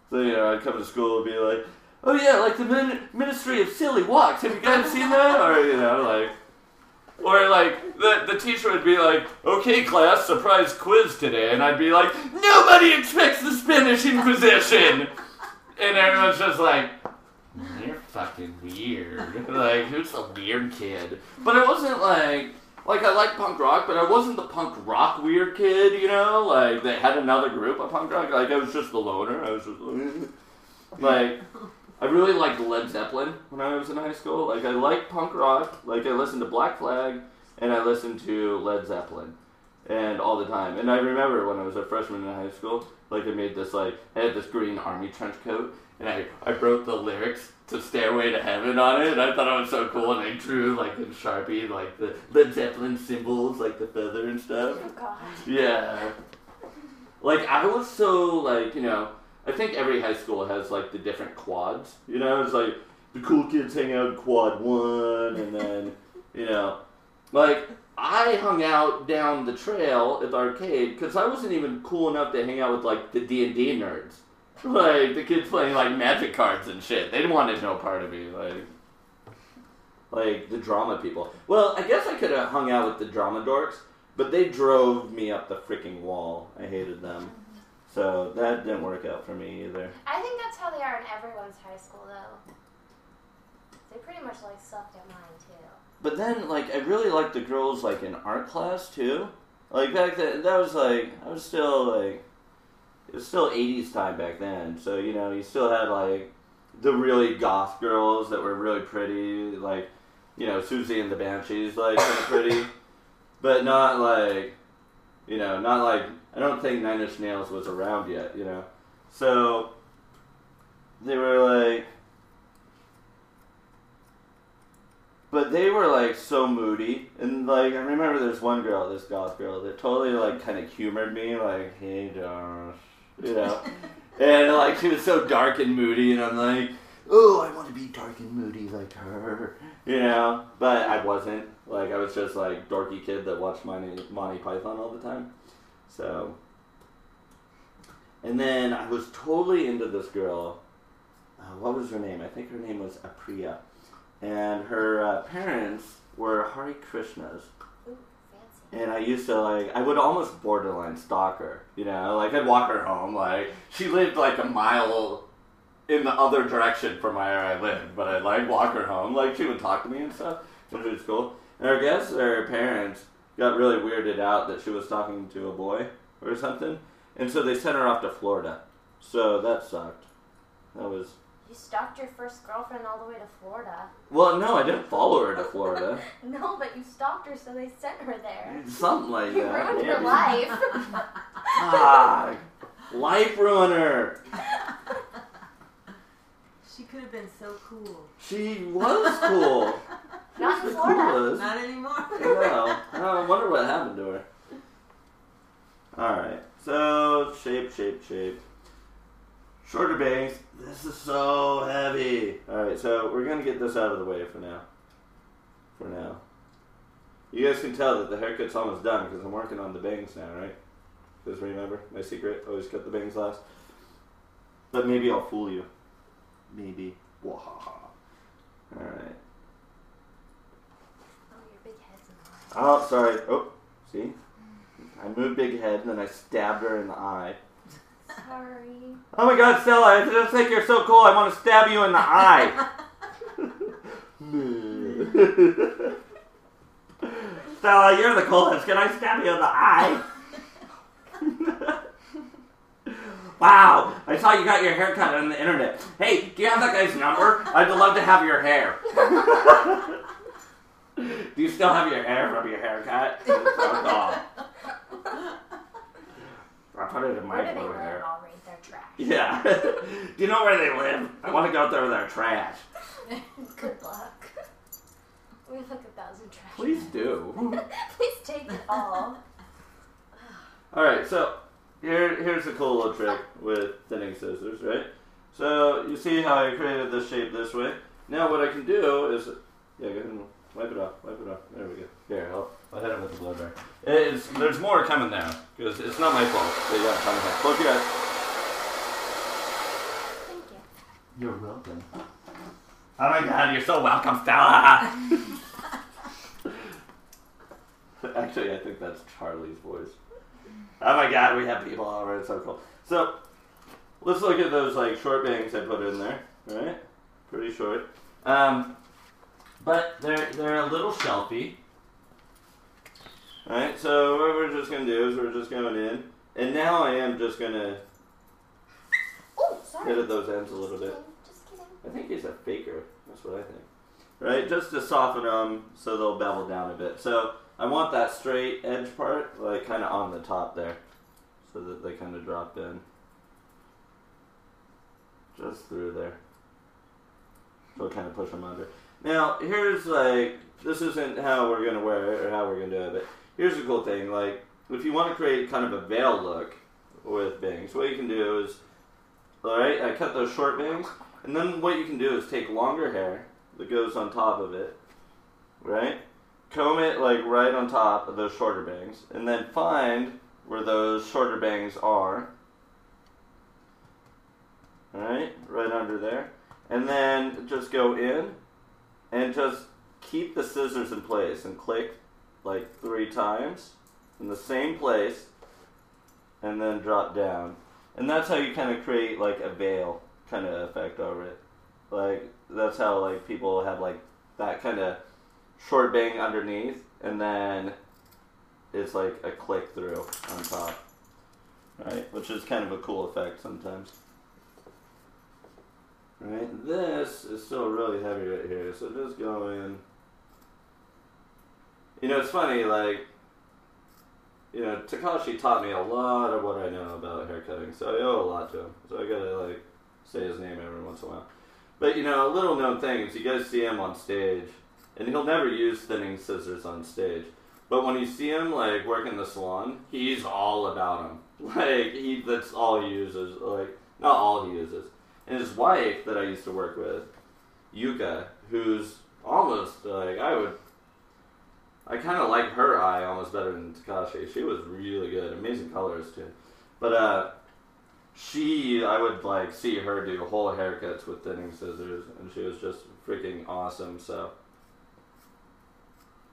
So, I'd come to school and be like, oh yeah, like the Ministry of Silly Walks, have you guys seen that? Or, or like, the teacher would be like, okay class, surprise quiz today, and I'd be like, nobody expects the Spanish Inquisition! And everyone's just like, you're fucking weird. Like, who's the weird kid? But it wasn't like I liked punk rock, but I wasn't the punk rock weird kid, Like, they had another group of punk rock. Like, I was just the loner. I was just, like, I really liked Led Zeppelin when I was in high school. Like, I liked punk rock. Like, I listened to Black Flag, and I listened to Led Zeppelin. And all the time. And I remember when I was a freshman in high school, like, I made this, like, I had this green army trench coat, and I wrote the lyrics to Stairway to Heaven on it, and I thought it was so cool, and I drew, like, in Sharpie, like, the Led Zeppelin symbols, like, the feather and stuff. Oh, God. Yeah. Like, I was so, like, I think every high school has, like, the different quads, It's like, the cool kids hang out in quad 1, and then, like, I hung out down the trail at the arcade because I wasn't even cool enough to hang out with like the D&D nerds, like the kids playing like magic cards and shit. They didn't want no part of me, like the drama people. Well, I guess I could have hung out with the drama dorks, but they drove me up the freaking wall. I hated them, so that didn't work out for me either. I think that's how they are in everyone's high school, though. They pretty much like sucked at mine too. But then, like, I really liked the girls, like, in art class, too. Like, back then, that was, like, I was still, like, it was still 80s time back then. So, you know, you still had, like, the really goth girls that were really pretty. Like, you know, Susie and the Banshees, like, kind of pretty. But not, like, you know, not, like, I don't think Nine Inch Nails was around yet, you know. So, they were, like... But they were, like, so moody. And, like, I remember there's one girl, this goth girl, that totally, like, kind of humored me. Like, hey, Josh. You know? And, like, she was so dark and moody. And I'm like, oh, I want to be dark and moody like her. You know? But I wasn't. Like, I was just, like, dorky kid that watched Monty Python all the time. So. And then I was totally into this girl. What was her name? I think her name was Apriya. And her parents were Hare Krishnas. Ooh, fancy. And I used to, like, I would almost borderline stalk her, you know? Like, I'd walk her home, like, she lived, like, a mile in the other direction from where I lived, but I'd, like, walk her home. Like, she would talk to me and stuff, which was cool. And I guess her parents got really weirded out that she was talking to a boy or something, and so they sent her off to Florida. So that sucked. That was... You stalked your first girlfriend all the way to Florida. Well, no, I didn't follow her to Florida. No, but you stalked her, so they sent her there. Something like You that. ruined her life. Ah, life ruiner. She could have been so cool. She was cool. Not in The Florida. coolest. Not anymore. No, I wonder what happened to her. Alright, so shape. Shorter bangs. This is so heavy. Alright, so we're going to get this out of the way for now. You guys can tell that the haircut's almost done because I'm working on the bangs now, right? Because remember, my secret, always cut the bangs last. But maybe I'll fool you. Maybe. Wahaha. Alright. Oh, your big head's in the way. Oh, sorry. Oh, see? I moved Big Head and then I stabbed her in the eye. Sorry. Oh my god, Stella, I just think you're so cool. I want to stab you in the eye. Stella, you're the coolest. Can I stab you in the eye? Wow, I saw you got your hair cut on the internet. Hey, do you have that guy's number? I'd love to have your hair. Do you still have your hair from your haircut? It's so cool. I put it in my Where do they blue live? hair. I'll rate their trash. Yeah. Do you know where they live? I want to go through their trash. Good luck. We have like 1,000 trash. Please do. Please take it all. Alright, so here's a cool little trick with thinning scissors, right? So you see how I created this shape this way? Now what I can do is, yeah, go ahead and wipe it off. There we go. Here, I'll hit it with the blow dryer. There's more coming now, because it's not my fault. But yeah, come ahead. Close your eyes. Thank you. You're welcome. Oh my god, you're so welcome, Stella! Actually, I think that's Charlie's voice. Oh my god, we have people all over, it's so cool. So, let's look at those like short bangs I put in there, right? Pretty short. But they're a little shelfy. Alright, so what we're just going to do is we're just going in. And now I am just going to Oh, sorry. hit at those ends a little bit. Just kidding. I think he's a faker. That's what I think. Right? Just to soften them so they'll bevel down a bit. So I want that straight edge part like kind of on the top there. So that they kind of drop in. Just through there. So kind of push them under. Now, here's like, this isn't how we're going to wear it or how we're going to do it, but here's the cool thing. Like, if you want to create kind of a veil look with bangs, what you can do is, alright, I cut those short bangs, and then what you can do is take longer hair that goes on top of it, right? comb it like right on top of those shorter bangs, and then find where those shorter bangs are. Alright, right under there. And then just go in and just keep the scissors in place and click like 3 times in the same place and then drop down. And that's how you kind of create like a veil kind of effect over it. Like that's how like people have like that kind of short bang underneath and then it's like a click through on top. Right? Which is kind of a cool effect sometimes. Right? This is still really heavy right here, so just go in. You know, it's funny, like, you know, Takashi taught me a lot of what I know about haircutting, so I owe a lot to him. So I gotta, like, say his name every once in a while. But, you know, a little known thing is you guys see him on stage, and he'll never use thinning scissors on stage. But when you see him, like, work in the salon, he's all about them. Like, that's all he uses. Like, not all he uses. And his wife that I used to work with, Yuka, who's almost, like, I kind of like her eye almost better than Takashi. She was really good. Amazing colors, too. But, I would, like, see her do whole haircuts with thinning scissors, and she was just freaking awesome, so.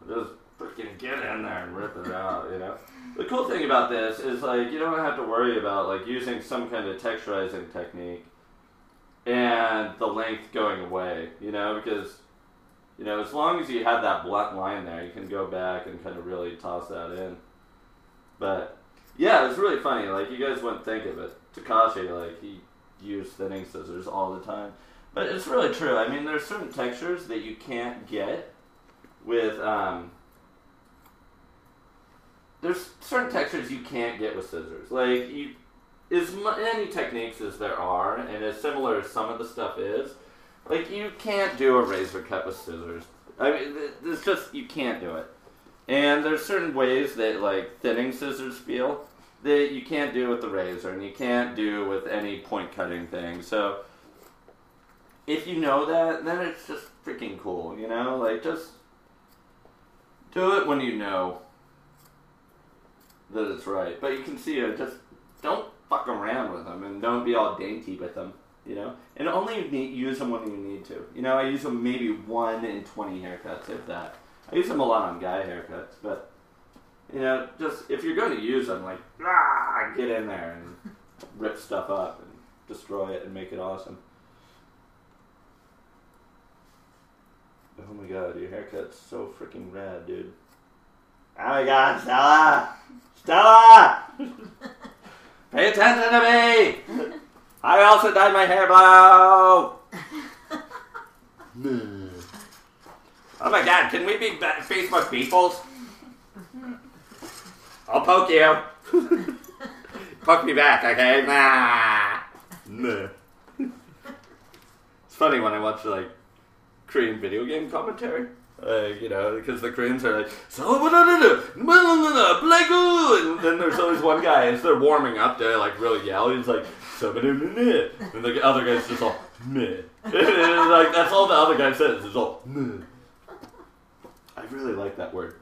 Just freaking get in there and rip it out, you know? The cool thing about this is, like, you don't have to worry about, like, using some kind of texturizing technique and the length going away, you know, because, you know, as long as you have that blunt line there, you can go back and kind of really toss that in. But, yeah, it's really funny, like, you guys wouldn't think of it. Takashi, like, he used thinning scissors all the time. But it's really true. I mean, there's certain textures that you can't get with, there's certain textures you can't get with scissors. Like, as many techniques as there are, and as similar as some of the stuff is, like, you can't do a razor cut with scissors. I mean, it's just, you can't do it. And there's certain ways that, like, thinning scissors feel that you can't do with the razor, and you can't do with any point cutting thing. So, if you know that, then it's just freaking cool, you know? Like, just do it when you know that it's right. But you can see it, just don't fuck around with them, and don't be all dainty with them, you know? And only use them when you need to. You know, I use them maybe 1 in 20 haircuts, if that. I use them a lot on guy haircuts, but, you know, just, if you're going to use them, like, get in there and rip stuff up and destroy it and make it awesome. Oh my god, your haircut's so freaking rad, dude. Oh my god, Stella! Stella! Pay attention to me! I also dyed my hair blue! Oh my god, can we be Facebook peoples? I'll poke you. Poke me back, okay? Nah. It's funny when I watch, like, Korean video game commentary. You know, because the Koreans are like, and then there's always one guy, as they're warming up, they like really yell. He's like, and the other guy's just all, meh. Like, that's all the other guy says, is all, meh. I really like that word.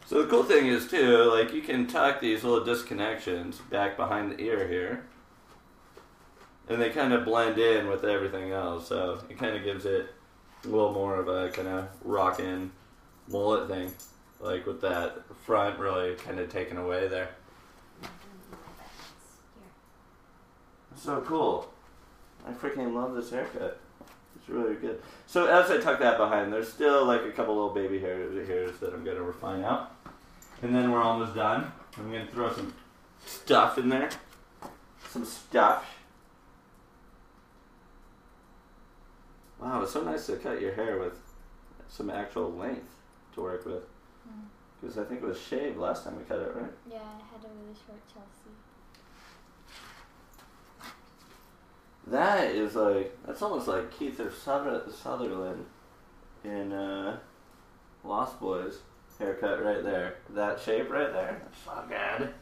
So the cool thing is, too, like, you can tuck these little disconnections back behind the ear here. And they kind of blend in with everything else, so it kind of gives it a little more of a kind of rockin' mullet thing. Like with that front really kind of taken away there. So cool. I freaking love this haircut. It's really good. So as I tuck that behind, there's still like a couple little baby hairs that I'm going to refine out. And then we're almost done. I'm going to throw some stuff in there. Some stuff. Wow, it's so nice to cut your hair with some actual length to work with. Because I think it was shaved last time we cut it, right? Yeah, I had a really short Chelsea. That is like, that's almost like Keith or Sutherland in Lost Boys haircut right there. That shape right there. That's so good.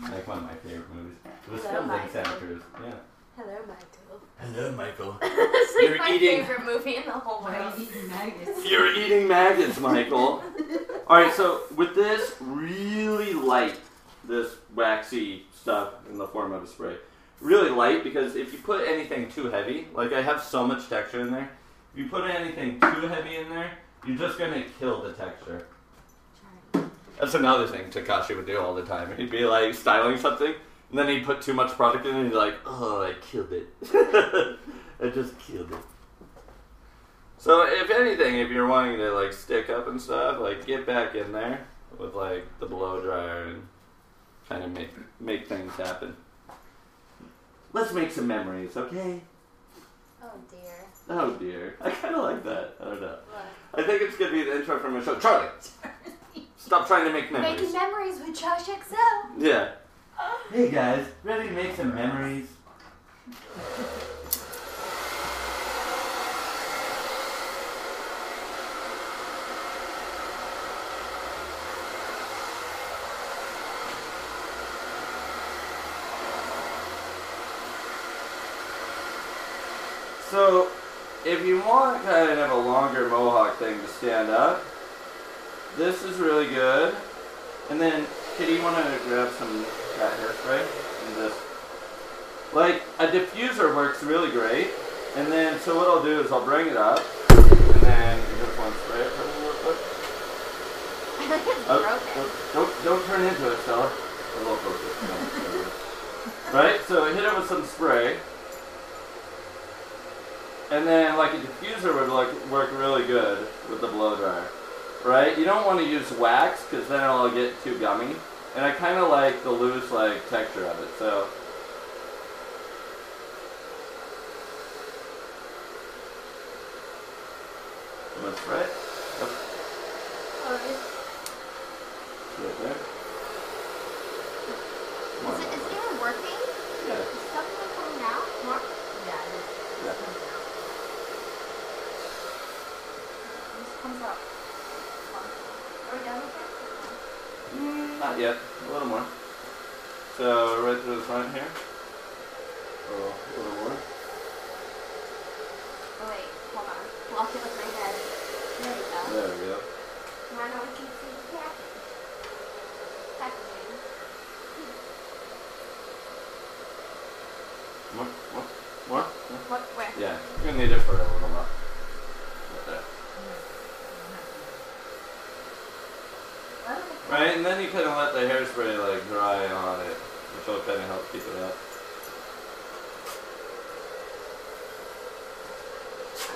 Like one of my favorite movies. It was filmed in Santa Cruz. Yeah. Hello, Michael. Hello, Michael. It's like You're my eating- favorite movie in the whole Why are world. you eating maggots? You're eating maggots, Michael. Alright, so with this, really light, this waxy stuff in the form of a spray. Really light, because if you put anything too heavy, like I have so much texture in there, if you put anything too heavy in there, you're just going to kill the texture. That's another thing Takashi would do all the time. He'd be like styling something, and then he'd put too much product in it, and he'd be like, oh, I killed it. I just killed it. So if anything, if you're wanting to like stick up and stuff, like get back in there with like the blow dryer and kind of make things happen. Let's make some memories, okay? Oh dear. Oh dear. I kind of like that. I don't know. What? I think it's going to be the intro for my show. Charlie! Stop trying to make memories. Making memories with JoshXO. Yeah. Hey guys, ready to make some memories? So, if you want kind of a longer mohawk thing to stand up, this is really good. And then, Kitty, you want to grab some cat hairspray? And just, like, a diffuser works really great. And then, so what I'll do is I'll bring it up, and then you just want to spray it for a little bit. I think it's broken. Don't turn into it, Stella. A little closer. Right? So hit it with some spray. And then, like, a diffuser would work really good with the blow dryer. Right? You don't want to use wax, because then it'll get too gummy. And I kind of like the loose, like, texture of it, so. You want to spray it? Yep. Alright. Right there. Come on. Is it even working? Yeah. Is something coming out? More? Yeah, it is. Yeah. It's coming out. This comes out. Are we done with it? Not yet. A little more. So, right through the front here. A little more. Oh wait, hold on. Lock it with my head. There we go. There we go. Now we can see the packaging. More? What? Where? Yeah, you're gonna need it for a little while. Right there. Right, and then you kind of let the hairspray like dry on it, which will kind of help keep it up.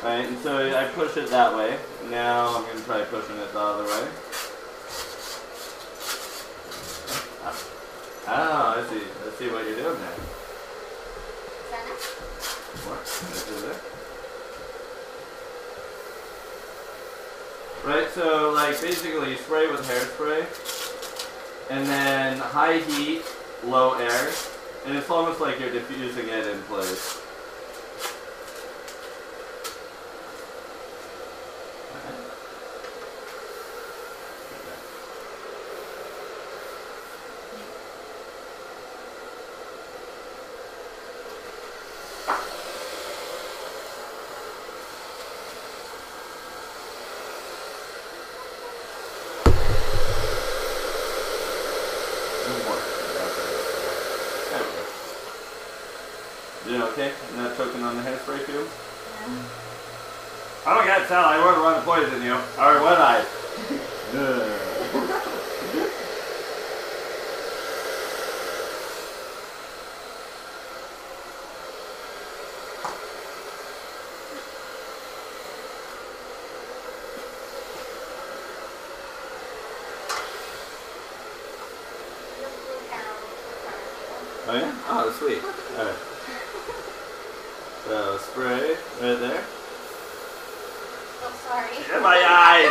Right, and so I push it that way. Now I'm going to try pushing it the other way. Oh, I see what you're doing there. Is that it? What? Right through there. Right, so like basically you spray with hairspray, and then high heat, low air, and it's almost like you're diffusing it in place. You okay? You're not choking on the hairspray fume? Yeah. Oh my god, Sal, I wouldn't want to poison you. Or would I? Oh yeah? Oh, sweet. Alright. So, spray right there. Oh, sorry. In my eye!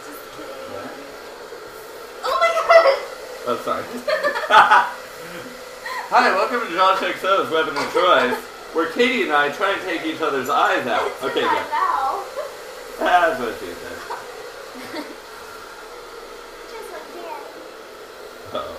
Just kidding. Yeah. Oh my god! Oh, sorry. Hi, welcome to JoshXO's Weapon of Choice, where Katie and I try and take each other's eyes out. It's Okay, in my good. mouth. That's what she said. Just like Daddy. Uh-oh.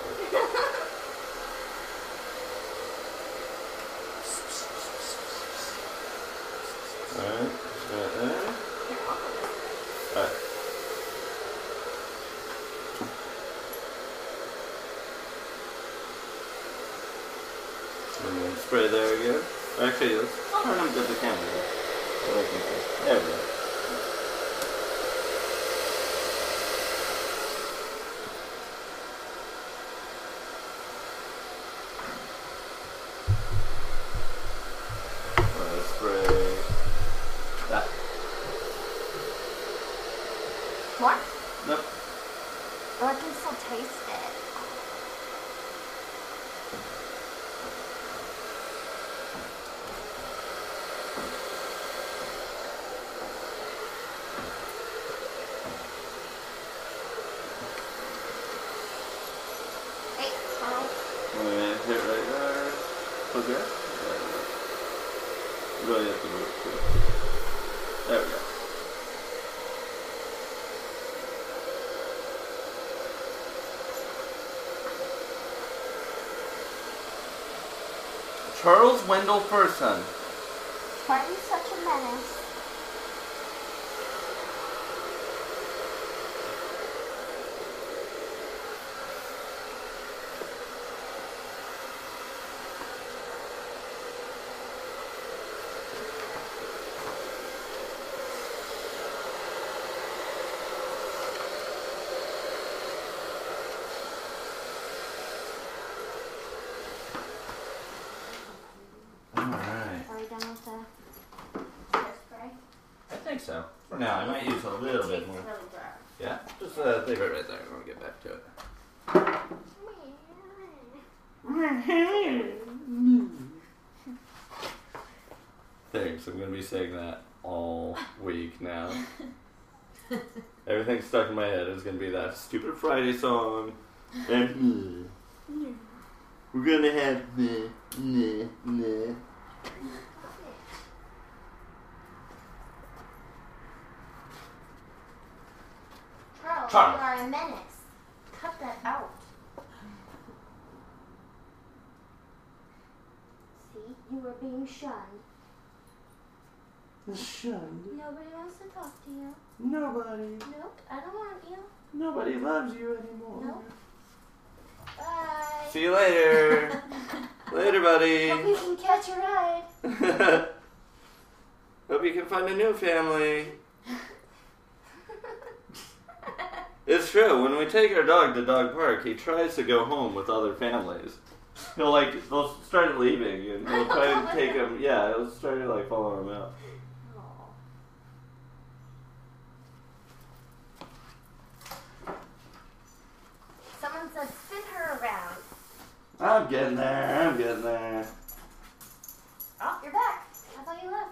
spray there again. Actually, let's turn them to the camera. So I can see. There we go. Let's spray that. What? Nope. Oh, I can still taste it. Hey, Carl. I'm gonna hit right there. Okay. You really have to move it too. There we go. Charles Wendell Furson. Why are you such a menace? Alright. Are we done with the hairspray? I think so. For now, I might use a little bit more. Really dry. Yeah? Just leave it right there. I want to get back to it. Thanks. I'm going to be saying that all week now. Everything stuck in my head is going to be that stupid Friday song. And we're going to have Charles, Charles. you are a menace. Cut that out. See, you were being shunned. Shunned. Nobody wants to talk to you. Nobody. Nope, I don't want you. Nobody loves you anymore. Nope. Bye. See you later. Later, buddy. Hope you can catch a ride. Hope you can find a new family. It's true. When we take our dog to dog park, he tries to go home with other families. They'll start leaving, and we'll try to take him. Yeah, he'll start to follow him out. Someone said spin her around. I'm getting there. Oh, you're back. I thought you left.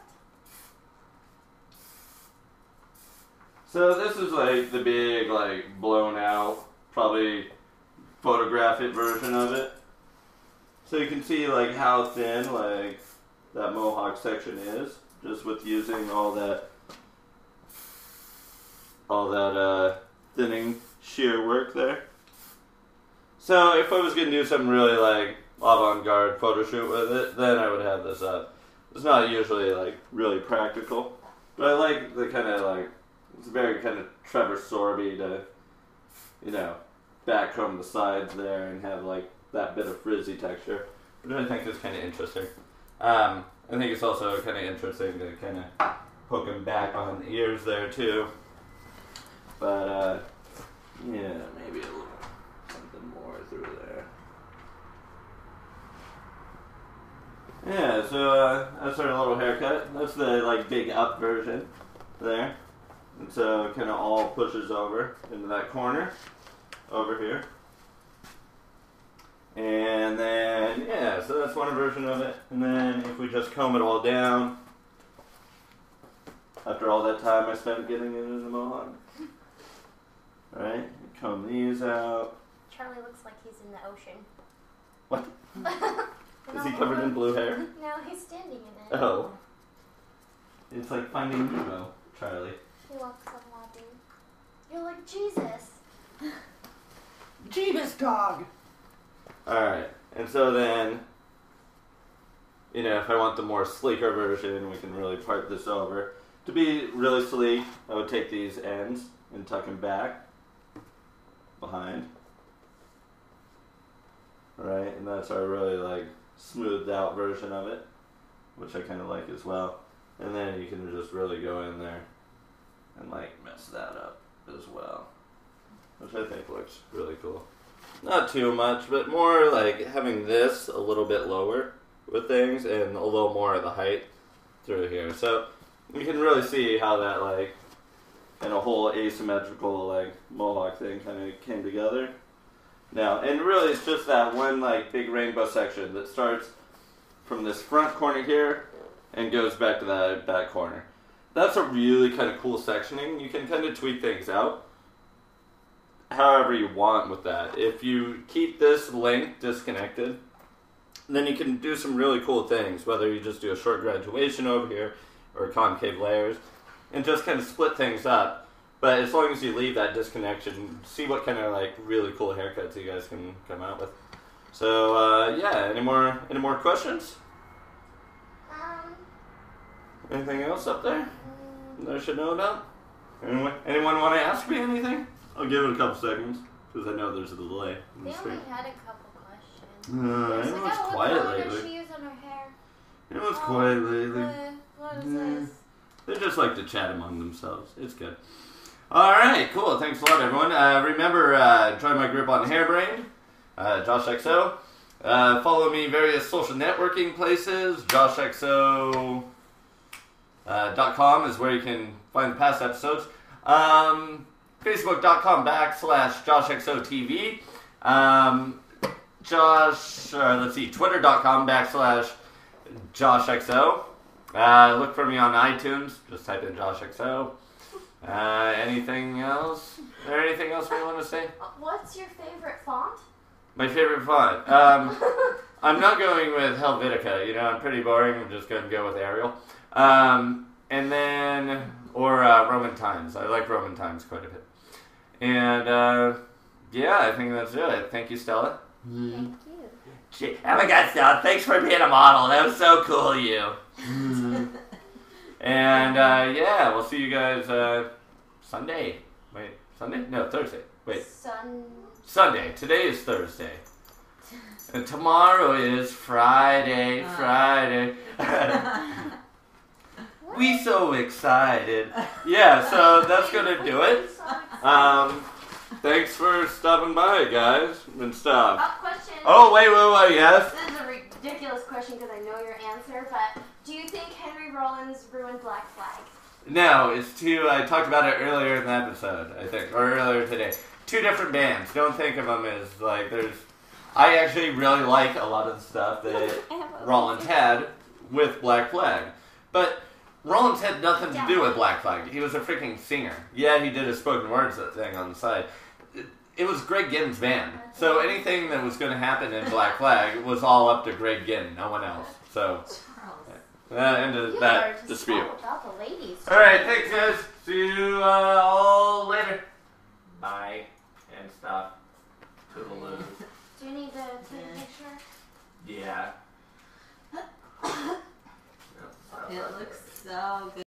So this is the big, blown out, probably photographic version of it. So you can see how thin that Mohawk section is, just with using all that thinning shear work there. So if I was going to do something really avant-garde photo shoot with it, then I would have this up. It's not usually really practical, but I like the kind of it's very kind of Trevor Sorby to, backcomb the sides there and have that bit of frizzy texture, which I think is kind of interesting. I think it's also kind of interesting to kind of hook him back on the ears there too. But yeah, maybe a little something more through there. Yeah, so that's our little haircut. That's the big up version there. And so it kind of all pushes over into that corner over here. And then, yeah, so that's one version of it. And then if we just comb it all down, after all that time I spent getting it in the Mohawk. Alright, comb these out. Charlie looks like he's in the ocean. What? Is he covered in blue hair? No, he's standing in it. Oh. It's like Finding Nemo, Charlie. He walks on water. You're like Jesus. Jeebus dog! Alright, and so then, if I want the more sleeker version, we can really part this over. To be really sleek, I would take these ends and tuck them back, behind. Alright, and that's our really smoothed out version of it, which I kind of like as well. And then you can just really go in there and like mess that up as well, which I think looks really cool. Not too much, but more like having this a little bit lower with things and a little more of the height through here. So you can really see how that like and a whole asymmetrical like Mohawk thing kind of came together. Now, and really it's just that one like big rainbow section that starts from this front corner here and goes back to that back corner. That's a really kind of cool sectioning. You can kind of tweak things out however you want with that. If you keep this length disconnected, then you can do some really cool things, whether you just do a short graduation over here or concave layers, and just kind of split things up. But as long as you leave that disconnection, see what kind of like really cool haircuts you guys can come out with. So yeah, any more questions? Anything else up there that I should know about? Anyone want to ask me anything? I'll give it a couple seconds because I know there's a delay. They only had a couple questions. Everyone's quiet What lately. does she use on her hair? Everyone's quiet lately. What is this? They just like to chat among themselves. It's good. All right, cool. Thanks a lot, everyone. Remember, join my group on Hairbrained, JoshXO. Follow me various social networking places. JoshXO.com is where you can find the past episodes. Facebook.com/JoshXO TV. Twitter.com/JoshXO. Look for me on iTunes. Just type in JoshXO. Anything else? Is there anything else we want to say? What's your favorite font? My favorite font. I'm not going with Helvetica. You know, I'm pretty boring. I'm just going to go with Arial. And then, or Roman Times. I like Roman Times quite a bit. And yeah, I think that's it. Thank you, Stella. Thank you. Oh my God, Stella! Thanks for being a model. That was so cool, of you. And yeah, we'll see you guys Sunday. Wait, Sunday? No, Thursday. Wait. Sunday. Today is Thursday. And tomorrow is Friday. Friday. We so excited. Yeah, so that's gonna do it. Thanks for stopping by, guys, and stuff. Question. Oh, wait, yes? This is a ridiculous question because I know your answer, but do you think Henry Rollins ruined Black Flag? No, it's two. I talked about it earlier in the episode, I think, or earlier today. Two different bands. Don't think of them as like there's. I actually really like a lot of the stuff that Rollins had with Black Flag, but Rollins had nothing to do with Black Flag. He was a freaking singer. Yeah, he did a spoken words thing on the side. It was Greg Ginn's band, so anything that was going to happen in Black Flag was all up to Greg Ginn, no one else. So. End of that dispute. About the ladies. Alright, thanks guys. See you all later. Bye. And stuff. Toodaloo. Do you need to take a picture? Yeah. It looks so good.